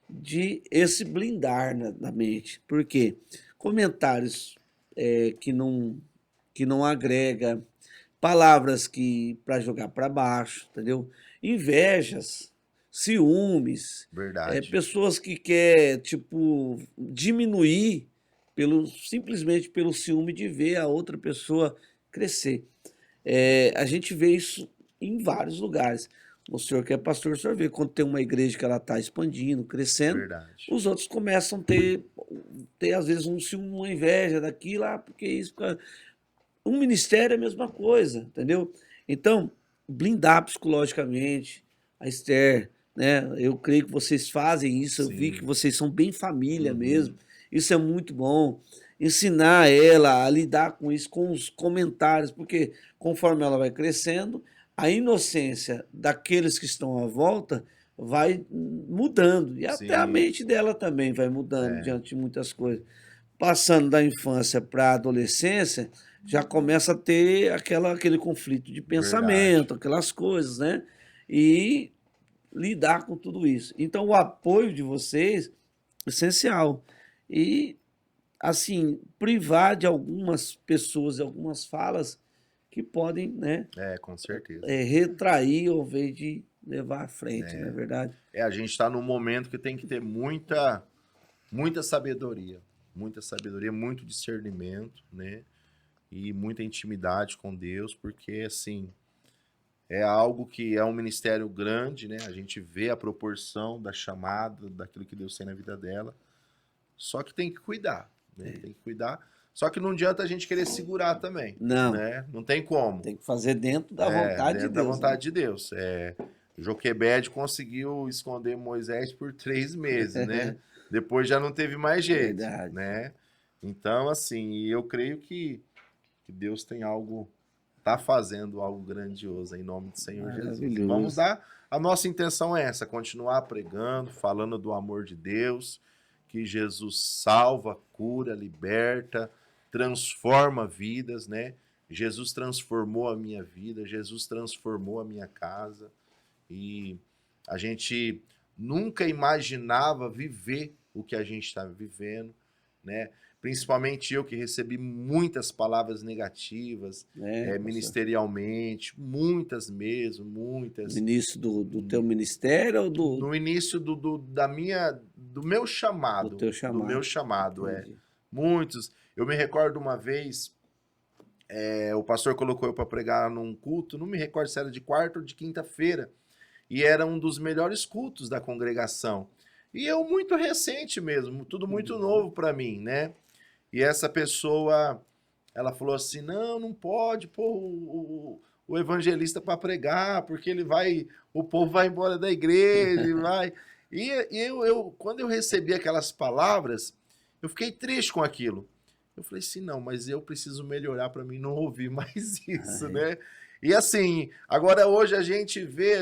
de esse blindar na mente. Por quê? Comentários que não agrega, palavras que para jogar para baixo, entendeu? Invejas, ciúmes, Verdade. pessoas que quer, tipo, diminuir simplesmente pelo ciúme de ver a outra pessoa crescer. A gente vê isso em vários lugares. O senhor que é pastor, o senhor vê quando tem uma igreja que ela está expandindo, crescendo, Verdade. os outros começam a ter às vezes um ciúme, uma inveja daquilo, porque isso. Um ministério é a mesma coisa, entendeu? Então, blindar psicologicamente a Esther, né? Eu creio que vocês fazem isso, eu vi que Sim. vocês são bem família Uhum. mesmo. Isso é muito bom. Ensinar ela a lidar com isso, com os comentários, porque conforme ela vai crescendo, a inocência daqueles que estão à volta vai mudando. E até a Sim. mente dela também vai mudando É. diante de muitas coisas. Passando da infância para a adolescência, já começa a ter aquele conflito de pensamento, aquelas coisas, né? E lidar com tudo isso. Então, o apoio de vocês é essencial. E, assim, privar de algumas pessoas, de algumas falas que podem, né, Com certeza. retrair ao invés de levar à frente, não é verdade? A gente está num momento que tem que ter muita sabedoria, muito discernimento, né? E muita intimidade com Deus, porque assim é algo que é um ministério grande, né? A gente vê a proporção da chamada, daquilo que Deus tem na vida dela. Só que tem que cuidar, né? Tem que cuidar. Só que não adianta a gente querer segurar também, Não. né? Não tem como. Tem que fazer dentro da vontade de dentro da Deus. vontade de Deus. Joquebede conseguiu esconder Moisés por 3 meses, né? Depois já não teve mais jeito, Verdade. né? Então, assim, eu creio que Deus tem algo, tá fazendo algo grandioso em nome do Senhor Jesus. Maravilhoso. Vamos dar, a nossa intenção é essa, continuar pregando, falando do amor de Deus, que Jesus salva, cura, liberta, transforma vidas, né? Jesus transformou a minha vida, Jesus transformou a minha casa, e a gente nunca imaginava viver o que a gente está vivendo, né? Principalmente eu que recebi muitas palavras negativas, ministerialmente, muitas mesmo, muitas. No início do teu ministério ou do... No início do meu chamado. Do teu chamado. Do meu chamado, Entendi. Muitos. Eu me recordo uma vez, o pastor colocou eu para pregar num culto, não me recordo se era de quarta ou de quinta-feira, e era um dos melhores cultos da congregação. E eu muito recente mesmo, tudo muito novo para mim, né? E essa pessoa, ela falou assim, não pode pôr o evangelista para pregar, porque o povo vai embora da igreja, vai... E quando eu recebi aquelas palavras, eu fiquei triste com aquilo. Eu falei assim, não, mas eu preciso melhorar para mim não ouvir mais isso, né? E assim, agora hoje a gente vê,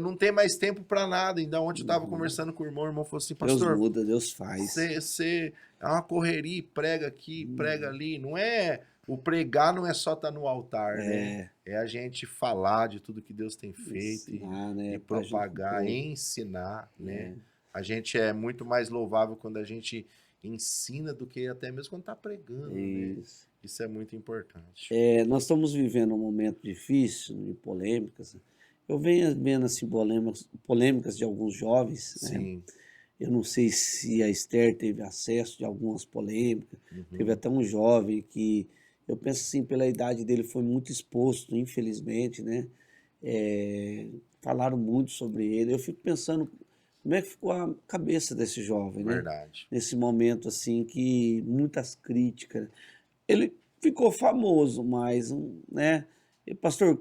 não tem mais tempo para nada. Ainda ontem eu estava conversando com o irmão falou assim, pastor... Deus muda, Deus faz. Você é uma correria, prega aqui, prega ali. Não é... O pregar não é só estar no altar, né? É a gente falar de tudo que Deus tem feito, ensinar, né? E propagar, ensinar, né? A gente é muito mais louvável quando a gente ensina do que até mesmo quando está pregando, né? Isso é muito importante. Nós estamos vivendo um momento difícil de polêmicas. Eu venho vendo assim, polêmicas de alguns jovens, né? Sim. Eu não sei se a Esther teve acesso de algumas polêmicas. Teve até um jovem que, eu penso assim, pela idade dele foi muito exposto, infelizmente, né? Falaram muito sobre ele. Eu fico pensando como é que ficou a cabeça desse jovem, né? Verdade. Nesse momento assim que muitas críticas. Ele ficou famoso, mas, né? E, pastor,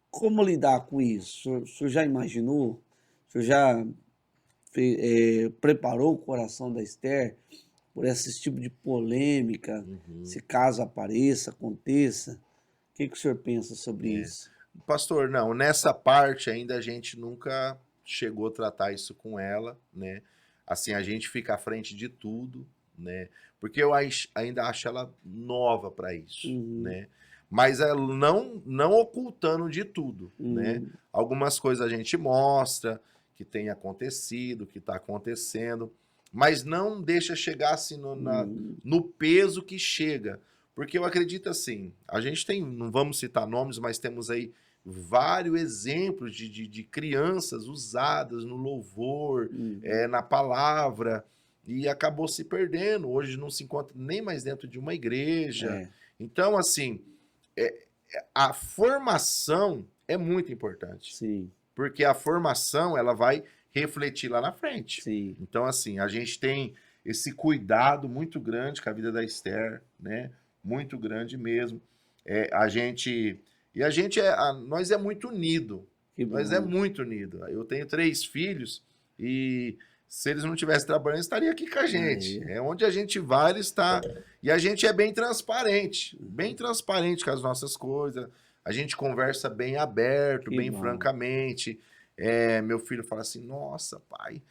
como lidar com isso? O senhor já imaginou? O senhor já preparou o coração da Esther por esse tipo de polêmica, se caso apareça, aconteça? O que o senhor pensa sobre isso? Pastor, não, nessa parte ainda a gente nunca chegou a tratar isso com ela, né? Assim, a gente fica à frente de tudo, né? Porque eu ainda acho ela nova para isso, né? Mas ela não ocultando de tudo, né? Algumas coisas a gente mostra que tem acontecido, que está acontecendo, mas não deixa chegar assim no peso que chega. Porque eu acredito assim, a gente tem, não vamos citar nomes, mas temos aí vários exemplos de crianças usadas no louvor, Uhum. na palavra, e acabou se perdendo. Hoje não se encontra nem mais dentro de uma igreja. É, Então, assim, a formação é muito importante, sim, porque a formação ela vai refletir lá na frente. sim. Então, assim, a gente tem esse cuidado muito grande com a vida da Esther, né? Muito grande mesmo. Nós é muito unido. Que Nós é bom. muito unido. Eu tenho 3 filhos e se eles não estivessem trabalhando, eles estariam aqui com a gente. Aí. É onde a gente vai, ele está. E a gente é bem transparente com as nossas coisas. A gente conversa bem aberto, Que bem bom. francamente. Meu filho fala assim: nossa, pai,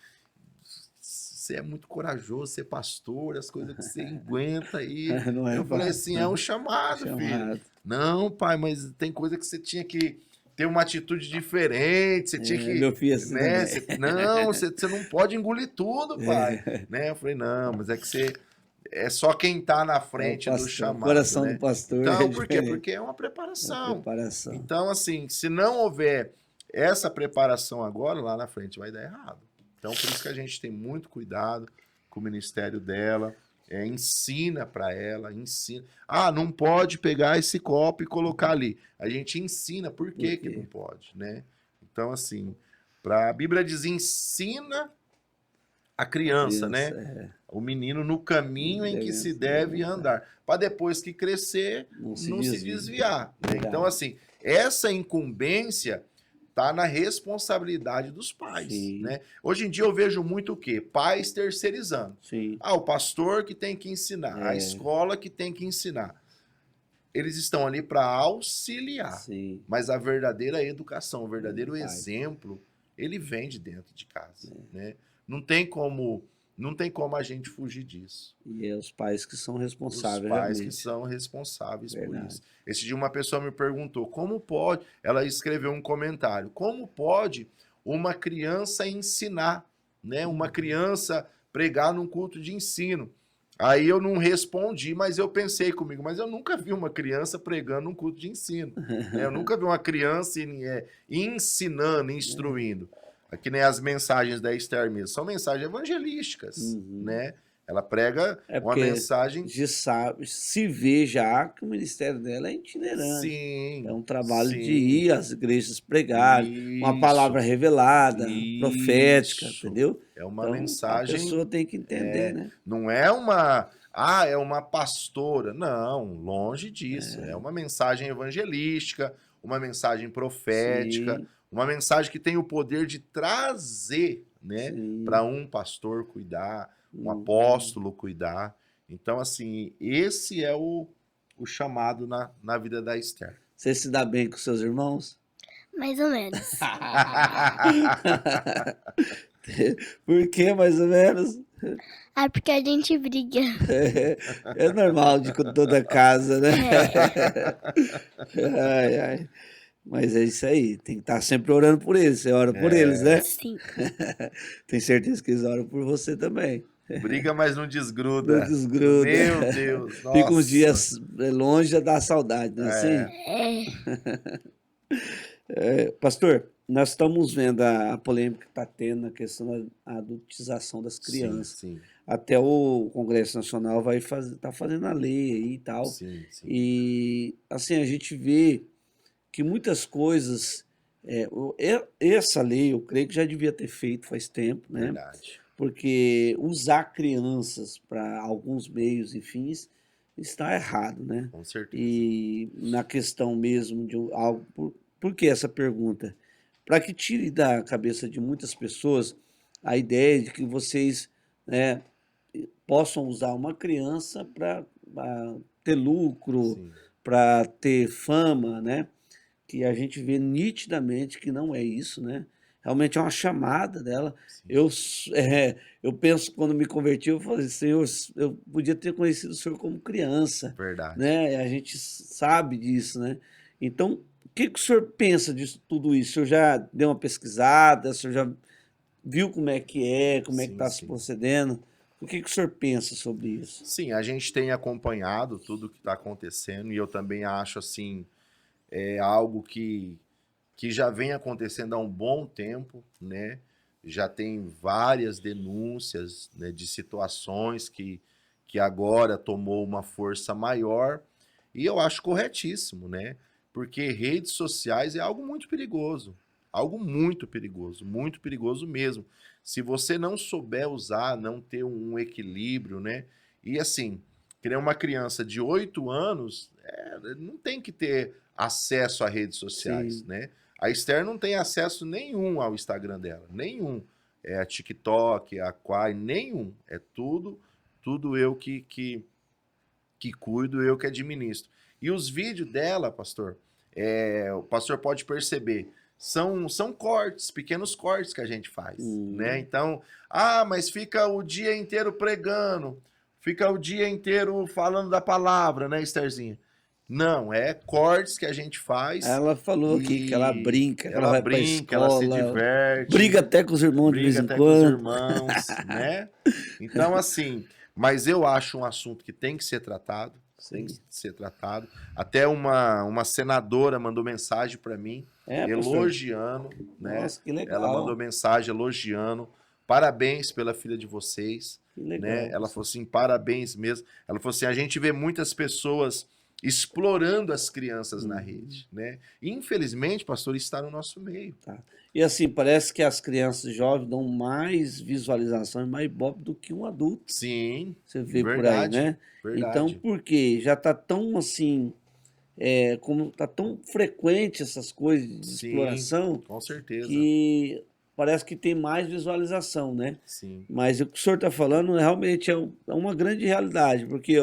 você é muito corajoso, você é pastor, as coisas que você aguenta aí. Não é Eu falei fácil. assim: é um chamado, filho. Chamado. Não, pai, mas tem coisa que você tinha que ter uma atitude diferente, você tinha que. Meu filho é assim Né, também. você não pode engolir tudo, pai. Né? Eu falei: não, mas é que você. É só quem tá na É o frente do pastor, o chamado. coração Né? do pastor é Então, por quê? diferente. Porque é uma É preparação. preparação. Então, assim, se não houver essa preparação agora, lá na frente vai dar errado. Então, por isso que a gente tem muito cuidado com o ministério dela, ensina para ela, ensina. Ah, não pode pegar esse copo e colocar ali. A gente ensina por que que não pode, né? Então, assim, a Bíblia diz, ensina a criança, né? O menino no caminho em que se deve andar, para depois que crescer, não se desviar. Né? Então, assim, essa incumbência está na responsabilidade dos pais. Né? Hoje em dia eu vejo muito o quê? Pais terceirizando. Sim. O pastor que tem que ensinar, a escola que tem que ensinar. Eles estão ali para auxiliar. Sim. Mas a verdadeira educação, o verdadeiro exemplo, ele vem de dentro de casa. Né? Não tem como a gente fugir disso. E é os pais que são responsáveis. Os pais realmente. que são responsáveis Verdade. por isso. Esse dia uma pessoa me perguntou, como pode... Ela escreveu um comentário, como pode uma criança ensinar, né? Uma criança pregar num culto de ensino? Aí eu não respondi, mas eu pensei comigo, mas eu nunca vi uma criança pregando num culto de ensino. Né? Eu nunca vi uma criança ensinando, instruindo. Que nem as mensagens da Esther mesmo, são mensagens evangelísticas, né? Ela prega uma mensagem... Se vê já que o ministério dela é itinerante. Sim. É um trabalho de ir às igrejas pregar, uma palavra revelada, profética, entendeu? É uma então, mensagem... A pessoa tem que entender, né? Não é uma... é uma pastora. Não, longe disso. É uma mensagem evangelística, uma mensagem profética, Sim. Uma mensagem que tem o poder de trazer, né, para um pastor cuidar, um apóstolo cuidar. Então, assim, esse é o chamado na vida da Esther. Você se dá bem com seus irmãos? Mais ou menos. Por que mais ou menos? Porque a gente briga. É normal de toda casa, né? Ai, ai. Mas é isso aí, tem que estar sempre orando por eles. Você ora por eles, né? Sim. Tenho certeza que eles oram por você também. Briga, mas não desgruda. Não desgruda. Meu Deus, nossa. Fica uns dias longe, dá saudade, não é assim? Pastor, nós estamos vendo a polêmica que está tendo na questão da adultização das crianças. Sim, sim. Até o Congresso Nacional tá fazendo a lei aí e tal. Sim, sim. E assim, a gente vê que muitas coisas... essa lei, eu creio que já devia ter feito faz tempo, né? Verdade. Porque usar crianças para alguns meios e fins está errado, né? Com certeza. E na questão mesmo de algo... Por que essa pergunta? Para que tire da cabeça de muitas pessoas a ideia de que vocês, né, possam usar uma criança para ter lucro, para ter fama, né? Que a gente vê nitidamente que não é isso, né? Realmente é uma chamada dela. Eu penso, quando me converti, eu falei, Senhor, eu podia ter conhecido o Senhor como criança. Verdade. Né? A gente sabe disso, né? Então, o que o senhor pensa de tudo isso? O senhor já deu uma pesquisada? O senhor já viu como é que está se procedendo? O que o senhor pensa sobre isso? Sim, a gente tem acompanhado tudo o que está acontecendo e eu também acho, assim, algo que que já vem acontecendo há um bom tempo, né? Já tem várias denúncias, né, de situações que agora tomou uma força maior, e eu acho corretíssimo, né? Porque redes sociais é algo muito perigoso mesmo. Se você não souber usar, não ter um equilíbrio, né? E assim, criar uma criança de 8 anos não tem que ter acesso a redes sociais, Sim. né? A Esther não tem acesso nenhum ao Instagram dela, nenhum. É a TikTok, é a Quai, nenhum. É tudo eu que cuido, eu que administro. E os vídeos dela, pastor, o pastor pode perceber, são cortes, pequenos cortes que a gente faz, né? Então, mas fica o dia inteiro pregando, fica o dia inteiro falando da palavra, né, Estherzinha? Não, é cortes que a gente faz Ela falou aqui que ela brinca, que ela vai pra ela se escola, diverte, briga até com os irmãos de vez briga em até com os quando. irmãos, né? Então, assim, mas eu acho um assunto que tem que ser tratado, tem que ser tratado. Até uma senadora mandou mensagem para mim, pastor. elogiando, né? Nossa, que legal. Ela mandou mensagem elogiando. Parabéns pela filha de vocês. Que legal, né? Ela falou assim, parabéns mesmo. Ela falou assim, a gente vê muitas pessoas explorando as crianças na rede, né? E, infelizmente, pastor, isso está no nosso meio. Tá. E assim, parece que as crianças jovens dão mais visualizações, mais ibope do que um adulto. Sim, Você vê verdade, por aí, né? verdade. Então, por quê? Já está tão assim, como está tão frequente essas coisas de Sim, exploração, com certeza. que parece que tem mais visualização, né? Sim. Mas o que o senhor está falando realmente é uma grande realidade, porque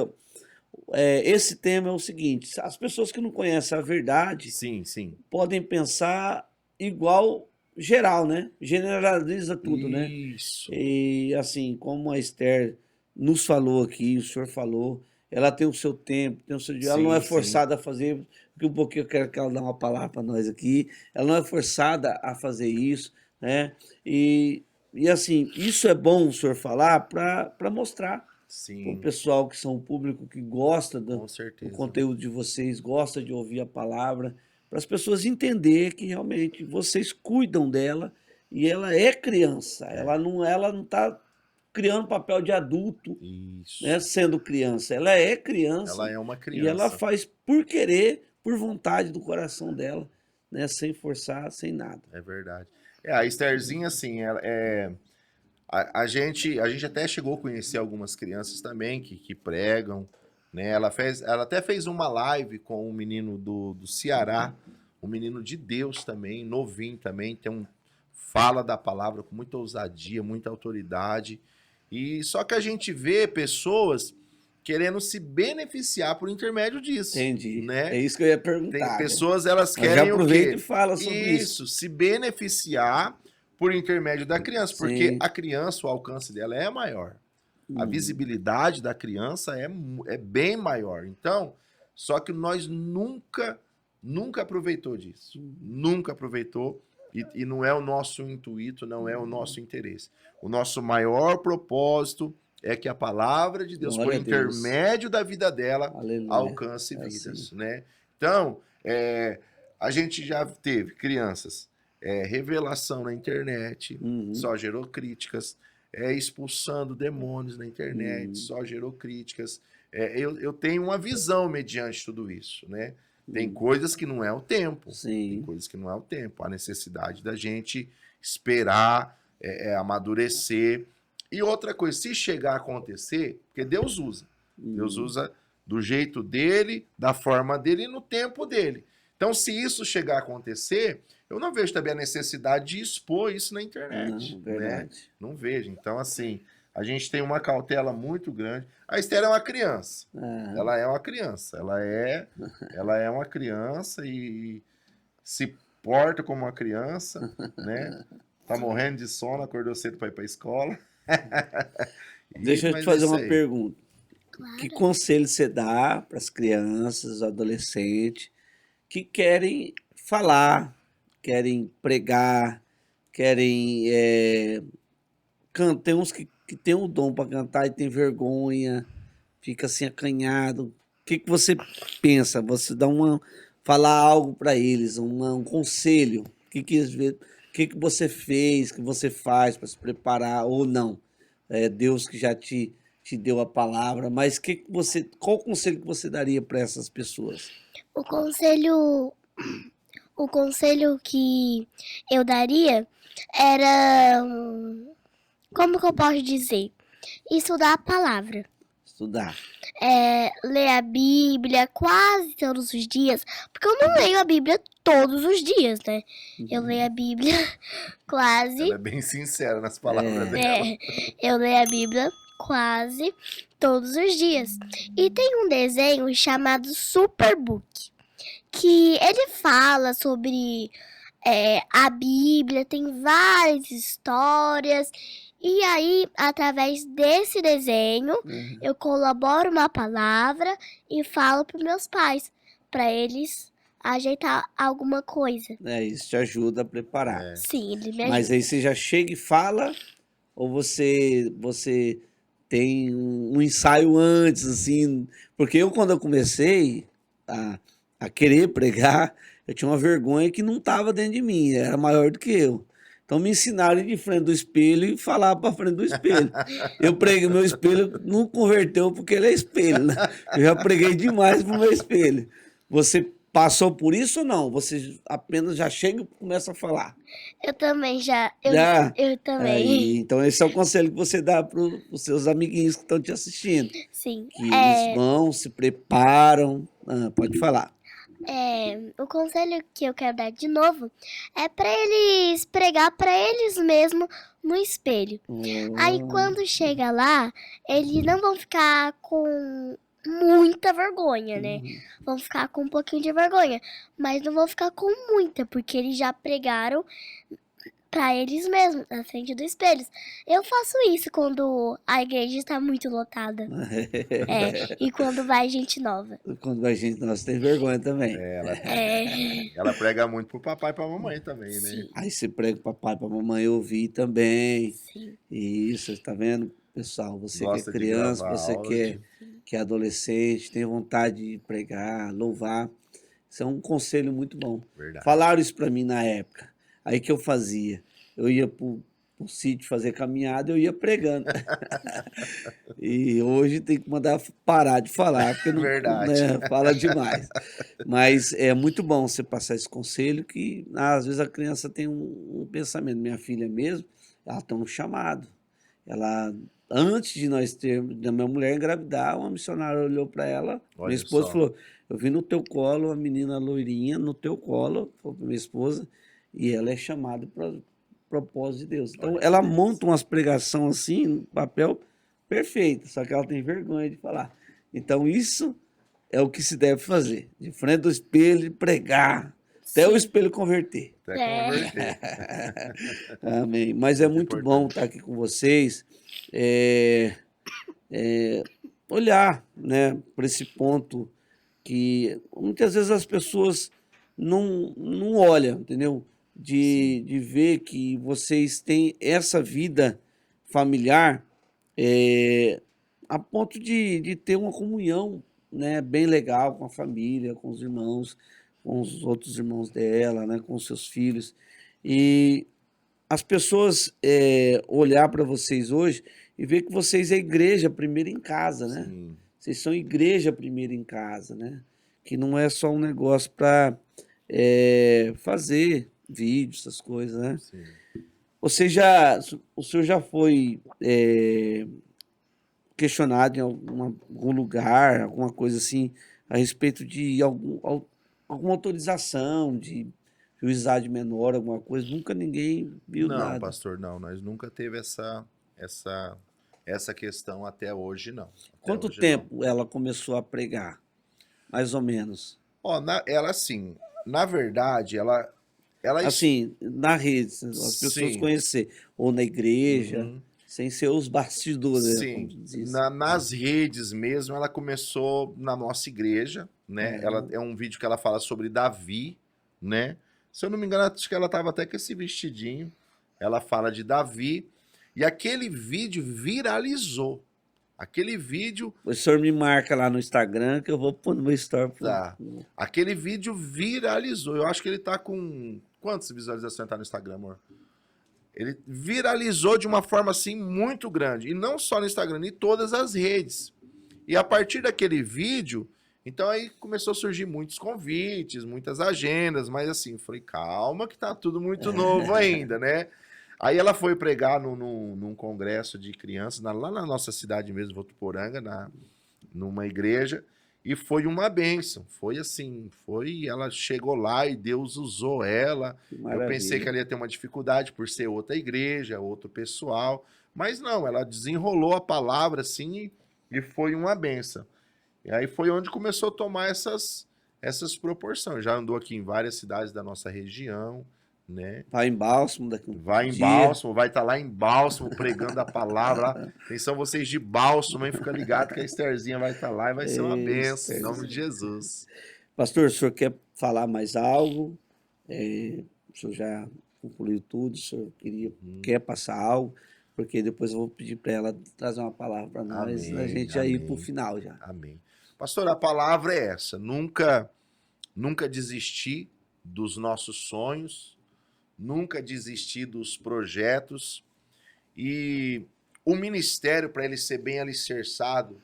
esse tema é o seguinte: as pessoas que não conhecem a verdade Sim, sim. podem pensar igual geral, né? Generaliza tudo, né? Isso. E assim, como a Esther nos falou aqui, o senhor falou, ela tem o seu tempo, tem o seu dia, ela não é Sim, forçada a fazer, porque um pouquinho eu quero que ela dê uma palavra para nós aqui, ela não é forçada a fazer isso, né? E assim, isso é bom o senhor falar para mostrar para o Sim, pessoal que são o público que gosta com do certeza. conteúdo de vocês, gosta de ouvir a palavra, para as pessoas entenderem que realmente vocês cuidam dela e ela é criança, ela não está criando papel de adulto, Isso. né, sendo criança. Ela é criança Ela é uma e ela criança. faz por querer, por vontade do coração dela, né, sem forçar, sem nada. É verdade. A Estherzinha, assim, a gente até chegou a conhecer algumas crianças também que pregam, né? Ela até fez uma live com um menino do Ceará, um menino de Deus também, novinho também, fala da palavra com muita ousadia, muita autoridade. E só que a gente vê pessoas querendo se beneficiar por intermédio disso. Entendi. Né? É isso que eu ia perguntar. Tem pessoas, elas Mas querem já o aproveita quê? e fala sobre isso. Se beneficiar por intermédio da criança, porque Sim. a criança, o alcance dela é maior. A visibilidade da criança é bem maior. Então, só que nós nunca aproveitou disso. Nunca aproveitou. E não é o nosso intuito, não é o nosso interesse. O nosso maior propósito é que a palavra de Deus, Glória por a Deus. intermédio da vida dela, Aleluia. alcance vidas. Né? Então, a gente já teve crianças, revelação na internet, só gerou críticas, expulsando demônios na internet, só gerou críticas. Eu tenho uma visão mediante tudo isso, né? Tem coisas que não é o tempo. Sim. Tem coisas que não é o tempo. A necessidade da gente esperar, amadurecer. E outra coisa, se chegar a acontecer, porque Deus usa. Deus usa do jeito dele, da forma dele e no tempo dele. Então, se isso chegar a acontecer, eu não vejo também a necessidade de expor isso na internet. Não, verdade. Né? Não vejo. Então, assim, a gente tem uma cautela muito grande. A Esther é uma criança. Ela é uma criança. Ela é uma criança e se porta como uma criança, né? Tá morrendo de sono, acordou cedo para ir para a escola. Deixa eu te fazer uma pergunta. Claro. Que conselho você dá para as crianças, adolescentes que querem falar, querem pregar, querem cantar? Tem uns que tem o dom para cantar e tem vergonha, fica assim acanhado. O que você pensa? Você falar algo para eles, um conselho, o que você fez, que você faz para se preparar ou não? É Deus que já te deu a palavra, mas qual conselho que você daria para essas pessoas? O conselho, o conselho que eu daria era, como que eu posso dizer? Estudar a palavra. Estudar. Ler a Bíblia quase todos os dias, porque eu não leio a Bíblia todos os dias, né? Eu leio a Bíblia quase. Ela é bem sincera nas palavras dela. Eu leio a Bíblia quase todos os dias. E tem um desenho chamado Superbook, que ele fala sobre a Bíblia, tem várias histórias. E aí, através desse desenho, eu colaboro uma palavra e falo para meus pais, para eles ajeitar alguma coisa. Isso te ajuda a preparar. Sim, ele me Mas ajuda. aí você já chega e fala, ou você tem um ensaio antes, assim? Porque quando eu comecei a querer pregar, eu tinha uma vergonha que não estava dentro de mim, era maior do que eu. Então me ensinaram a ir de frente do espelho e falar para frente do espelho. Eu preguei, meu espelho não converteu porque ele é espelho, né? Eu já preguei demais pro meu espelho. Você passou por isso ou não? Você apenas já chega e começa a falar? Eu também já. Já? Eu também. Aí, então esse é o conselho que você dá para os seus amiguinhos que estão te assistindo. Sim. Que eles vão, se preparam. Pode falar. O conselho que eu quero dar de novo é para eles pregar para eles mesmos no espelho. Aí quando chega lá, eles não vão ficar com muita vergonha, né? Vão ficar com um pouquinho de vergonha, mas não vão ficar com muita, porque eles já pregaram para eles mesmos, na frente do espelho. Eu faço isso quando a igreja está muito lotada. E quando vai gente nova. Quando vai gente nossa, tem vergonha também. Ela prega muito pro papai e pra mamãe também, né? Sim. Aí você prega para papai, para mamãe ouvir também. Sim. Isso, tá vendo, pessoal? Você Gosta que é de criança, gravar você aula que é adolescente, tem vontade de pregar, louvar. Isso é um conselho muito bom. Verdade. Falaram isso para mim na época. Aí que eu fazia? Eu ia pro sítio fazer caminhada, eu ia pregando. E hoje tem que mandar parar de falar, porque não, Verdade. né, fala demais. Mas é muito bom você passar esse conselho que às vezes a criança tem um pensamento. Minha filha mesmo, ela tem um chamado. Ela, antes de nós termos, da minha mulher engravidar, uma missionária olhou para ela, Olha minha esposa só. falou, eu vi no teu colo, uma menina loirinha no teu colo, falou para minha esposa, e ela é chamada para o propósito de Deus. Então, Olha que ela beleza. monta umas pregações assim, no papel, perfeito, só que ela tem vergonha de falar. Então, isso é o que se deve fazer, de frente do espelho, pregar, até o espelho converter. Até converter. Amém. Mas é muito bom importante. estar aqui com vocês. Olhar, né, para esse ponto que muitas vezes as pessoas não olham, entendeu? De ver que vocês têm essa vida familiar a ponto de ter uma comunhão, né, bem legal com a família, com os irmãos, com os outros irmãos dela, né, com os seus filhos. E as pessoas olhar para vocês hoje e ver que vocês é igreja primeiro em casa, né? Sim. Vocês são igreja primeiro em casa, né? Que não é só um negócio para fazer vídeos, essas coisas, né? Sim. O senhor já foi questionado em algum lugar, alguma coisa assim, a respeito de alguma autorização de juizado de menor, alguma coisa? Nunca ninguém viu Não, nada. pastor, não. Nós nunca teve essa questão até hoje, não. Até Quanto hoje, tempo ela começou a pregar? Mais ou menos. não. Ó, ela assim, na verdade, ela Assim, na rede, as pessoas Sim. conhecer, ou na igreja, Uhum. sem ser os bastidores, né, Sim, como diz. nas redes mesmo, ela começou na nossa igreja, né? Ela é um vídeo que ela fala sobre Davi, né? Se eu não me engano, acho que ela tava até com esse vestidinho. Ela fala de Davi e aquele vídeo viralizou. Aquele vídeo, O senhor me marca lá no Instagram que eu vou pôr no meu story. tá, aquele vídeo viralizou. Eu acho que ele tá com... Quantas visualizações tá no Instagram, amor? Ele viralizou de uma forma, assim, muito grande. E não só no Instagram, em todas as redes. E a partir daquele vídeo, então aí começou a surgir muitos convites, muitas agendas, mas assim, eu falei, calma que tá tudo muito novo ainda, né? Aí ela foi pregar num congresso de crianças, lá na nossa cidade mesmo, Votuporanga, numa igreja, e foi uma bênção. Foi assim, ela chegou lá e Deus usou ela. Que Eu pensei que maravilha. ela ia ter uma dificuldade por ser outra igreja, outro pessoal, mas não, ela desenrolou a palavra assim e foi uma bênção. E aí foi onde começou a tomar essas proporções. Já andou aqui em várias cidades da nossa região, né? Vai em Bálsamo daqui Vai um em dia. Bálsamo, vai estar lá em Bálsamo pregando a palavra lá. Atenção vocês de Bálsamo, hein? Fica ligado que a Estherzinha vai estar lá e vai ser uma benção, em nome de Jesus. Pastor, o senhor quer falar mais algo? O senhor já concluiu tudo? O senhor quer passar algo? Porque depois eu vou pedir para ela trazer uma palavra para nós, a Amém, gente já ir para o amém. final já. Amém. Pastor, a palavra é essa. Nunca desistir dos nossos sonhos, nunca desistir dos projetos. E o ministério, para ele ser bem alicerçado,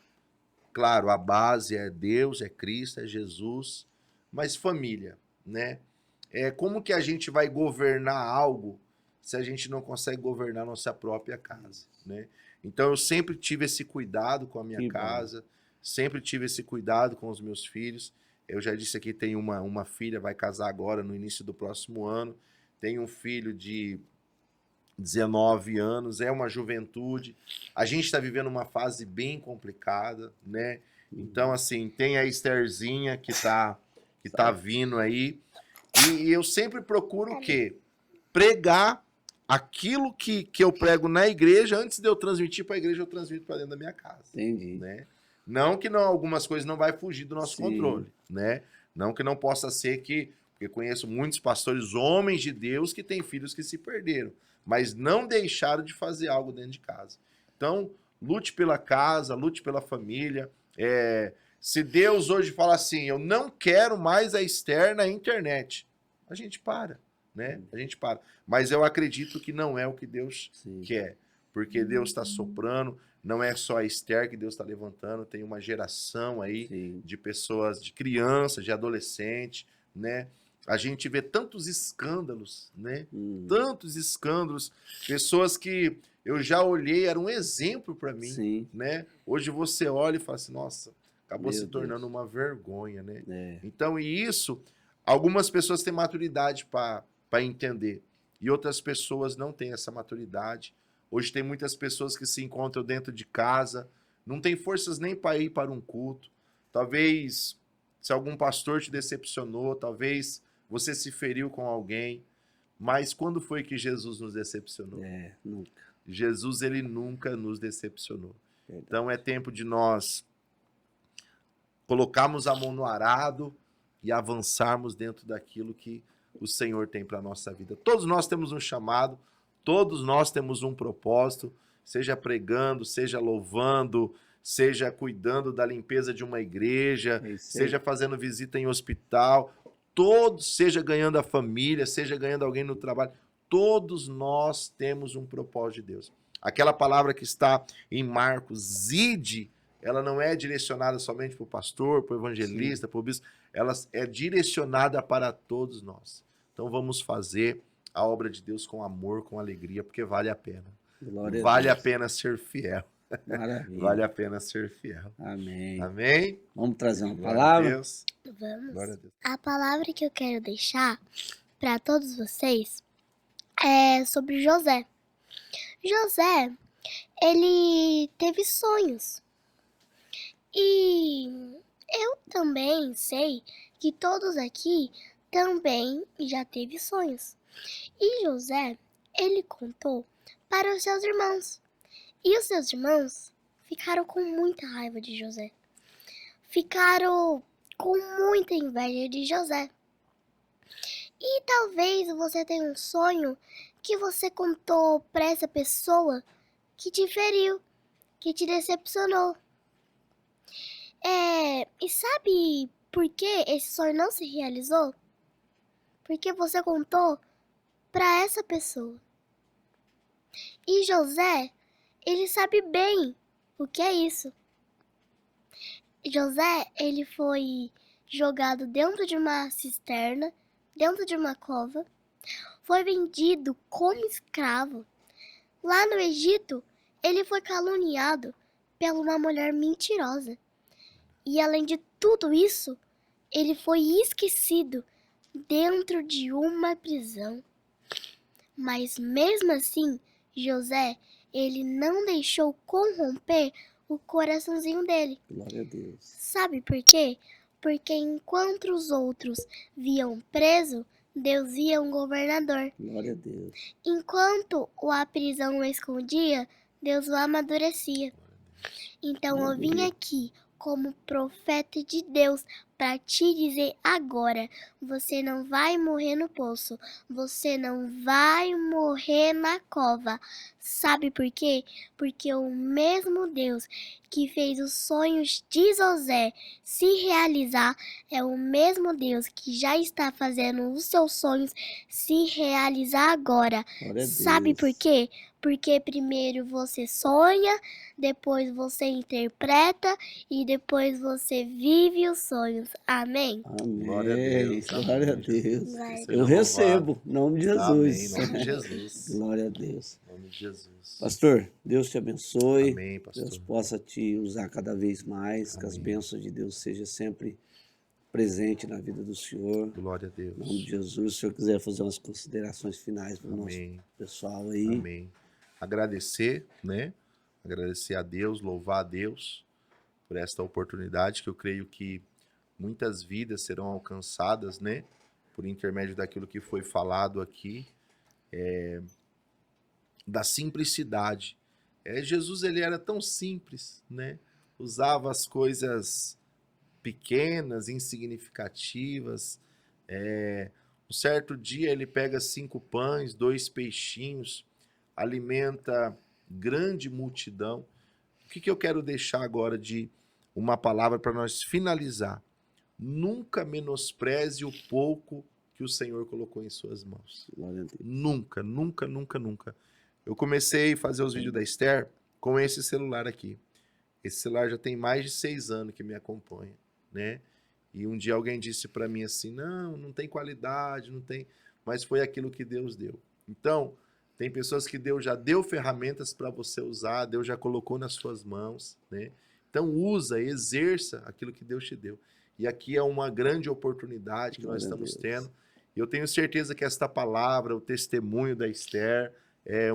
claro, a base é Deus, é Cristo, é Jesus, mas família, né? Como que a gente vai governar algo se a gente não consegue governar nossa própria casa, né? Então eu sempre tive esse cuidado com a minha Que bom. casa, sempre tive esse cuidado com os meus filhos. Eu já disse aqui, tenho uma filha, vai casar agora no início do próximo ano. Tenho um filho de 19 anos, é uma juventude. A gente está vivendo uma fase bem complicada, né? Então, assim, tem a Estherzinha que tá vindo aí. E eu sempre procuro o quê? Pregar aquilo que eu prego na igreja. Antes de eu transmitir para a igreja, eu transmito para dentro da minha casa. Entendi. Né? Não que não, algumas coisas não vai fugir do nosso Sim. controle, né? Não que não possa ser que... Porque conheço muitos pastores, homens de Deus, que têm filhos que se perderam, mas não deixaram de fazer algo dentro de casa. Então, lute pela casa, lute pela família. Se Deus hoje fala assim, eu não quero mais a Esther na internet, a gente para, né? A gente para. Mas eu acredito que não é o que Deus Sim. quer, porque Deus está soprando, não é só a Esther que Deus está levantando, tem uma geração aí Sim. de pessoas, de crianças, de adolescentes, né? A gente vê tantos escândalos, né? Tantos escândalos, pessoas que eu já olhei, era um exemplo para mim, Sim. né? Hoje você olha e fala assim, nossa, acabou Meu se tornando Deus. uma vergonha, né? É. Então, e isso, algumas pessoas têm maturidade para entender, e outras pessoas não têm essa maturidade. Hoje tem muitas pessoas que se encontram dentro de casa, não tem forças nem para ir para um culto. Talvez, se algum pastor te decepcionou, talvez você se feriu com alguém, mas quando foi que Jesus nos decepcionou? Nunca. Jesus, ele nunca nos decepcionou. Verdade. Então é tempo de nós colocarmos a mão no arado e avançarmos dentro daquilo que o Senhor tem para a nossa vida. Todos nós temos um chamado, todos nós temos um propósito, seja pregando, seja louvando, seja cuidando da limpeza de uma igreja, seja fazendo visita em hospital, todos, seja ganhando a família, seja ganhando alguém no trabalho, todos nós temos um propósito de Deus. Aquela palavra que está em Marcos, ide, ela não é direcionada somente para o pastor, para o evangelista, para o bispo, ela é direcionada para todos nós. Então vamos fazer a obra de Deus com amor, com alegria, porque vale a pena. Glória Vale a Deus. pena ser fiel. Maravilha. Vale a pena ser fiel. Amém. Amém? Vamos trazer uma Glória palavra? a Deus. Vamos. Glória a Deus. A palavra que eu quero deixar para todos vocês é sobre José. José, ele teve sonhos. E eu também sei que todos aqui também já teve sonhos. E José, ele contou para os seus irmãos. E os seus irmãos ficaram com muita raiva de José. Ficaram com muita inveja de José. E talvez você tenha um sonho que você contou para essa pessoa que te feriu, que te decepcionou. E sabe por que esse sonho não se realizou? Porque você contou para essa pessoa. E José, ele sabe bem o que é isso. José, ele foi jogado dentro de uma cisterna, dentro de uma cova, foi vendido como escravo. Lá no Egito, ele foi caluniado por uma mulher mentirosa. E além de tudo isso, ele foi esquecido dentro de uma prisão. Mas mesmo assim, José, ele não deixou corromper o coraçãozinho dele. Glória a Deus. Sabe por quê? Porque enquanto os outros viam preso, Deus via um governador. Glória a Deus. Enquanto a prisão o escondia, Deus o amadurecia. Então eu vim aqui como profeta de Deus para te dizer agora, você não vai morrer no poço, você não vai morrer na cova. Sabe por quê? Porque o mesmo Deus que fez os sonhos de José se realizar é o mesmo Deus que já está fazendo os seus sonhos se realizar agora. Glória a Sabe Deus. por quê? Porque primeiro você sonha, depois você interpreta e depois você vive os sonhos. Amém? Amém. Glória a Deus, Glória a amém, Deus. Vai. Seja Eu louvado. recebo, em nome de Amém, em Jesus. nome de Jesus. Glória a Deus. Em nome de Jesus. Pastor, Deus te abençoe. Amém, pastor. Deus possa te usar cada vez mais, que as Amém. bênçãos de Deus sejam sempre presentes na vida do Senhor. Glória a Em nome de Deus. Jesus, se o senhor quiser fazer umas considerações finais para o nosso Amém. pessoal aí. Amém. Agradecer, né? Agradecer a Deus, louvar a Deus por esta oportunidade, que eu creio que muitas vidas serão alcançadas, né? Por intermédio daquilo que foi falado aqui, da simplicidade. Jesus, ele era tão simples, né? Usava as coisas pequenas, insignificativas. Um certo dia ele pega 5 pães, 2 peixinhos, alimenta grande multidão. O que eu quero deixar agora de uma palavra para nós finalizar? Nunca menospreze o pouco que o Senhor colocou em suas mãos. Glória a Deus. Nunca, nunca, nunca, nunca. Eu comecei a fazer os vídeos da Esther com esse celular aqui. Esse celular já tem mais de 6 anos que me acompanha, né? E um dia alguém disse para mim assim, não tem qualidade, não tem... Mas foi aquilo que Deus deu. Então, tem pessoas que Deus já deu ferramentas para você usar, Deus já colocou nas suas mãos, né? Então, usa, exerça aquilo que Deus te deu. E aqui é uma grande oportunidade que nós Glória a estamos Deus. tendo. E eu tenho certeza que esta palavra, o testemunho da Esther,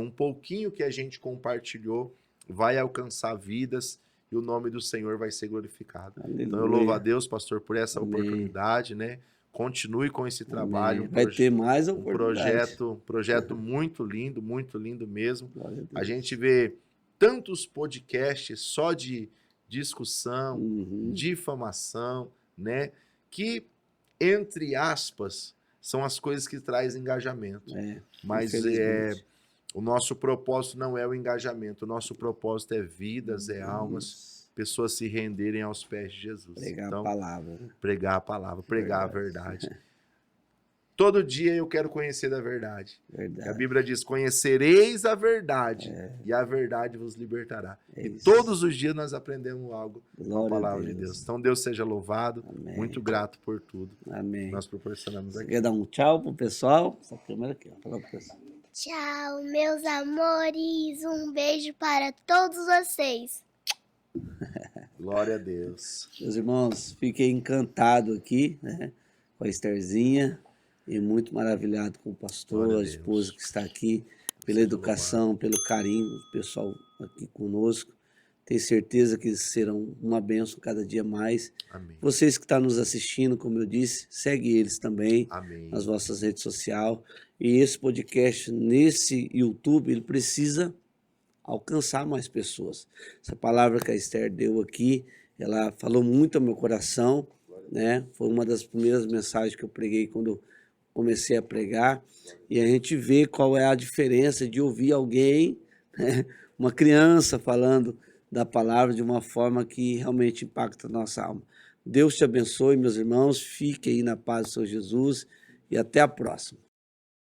um pouquinho que a gente compartilhou, vai alcançar vidas e o nome do Senhor vai ser glorificado. Aleluia. Então eu louvo a Deus, pastor, por essa Amém. oportunidade, né? Continue com esse trabalho. Amém. Vai ter mais um oportunidade. projeto muito lindo mesmo. Glória a Deus. A gente vê tantos podcasts só de discussão, Uhum. difamação, né? Que, entre aspas, são as coisas que trazem engajamento. Mas infelizmente. o nosso propósito não é o engajamento, o nosso propósito é vidas, é almas, Isso. pessoas se renderem aos pés de Jesus. Pregar Então, a palavra. Né? pregar a palavra, pregar a verdade. Todo dia eu quero conhecer da verdade. A Verdade. Bíblia diz, conhecereis a verdade e a verdade vos libertará. E isso. todos os dias nós aprendemos algo com a Glória a palavra de Deus. Então Deus seja louvado, Amém. muito grato por tudo Amém. que nós proporcionamos Você aqui. quer dar um tchau pro pessoal? Essa câmera aqui, ó. Fala pro pessoal. Tchau, meus amores. Um beijo para todos vocês. Glória a Deus. Meus irmãos, fiquei encantado aqui, né, com a Estherzinha e muito maravilhado com o pastor, Glória a a Deus. esposa que está aqui, pela Seja educação, pelo carinho do pessoal aqui conosco. Tenho certeza que serão uma bênção cada dia mais. Amém. Vocês que estão nos assistindo, como eu disse, segue eles também Amém. nas vossas redes sociais. E esse podcast, nesse YouTube, ele precisa alcançar mais pessoas. Essa palavra que a Esther deu aqui, ela falou muito ao meu coração, né? Foi uma das primeiras mensagens que eu preguei quando eu comecei a pregar. E a gente vê qual é a diferença de ouvir alguém, né? Uma criança falando da palavra de uma forma que realmente impacta a nossa alma. Deus te abençoe, meus irmãos. Fique aí na paz do Senhor Jesus e até a próxima.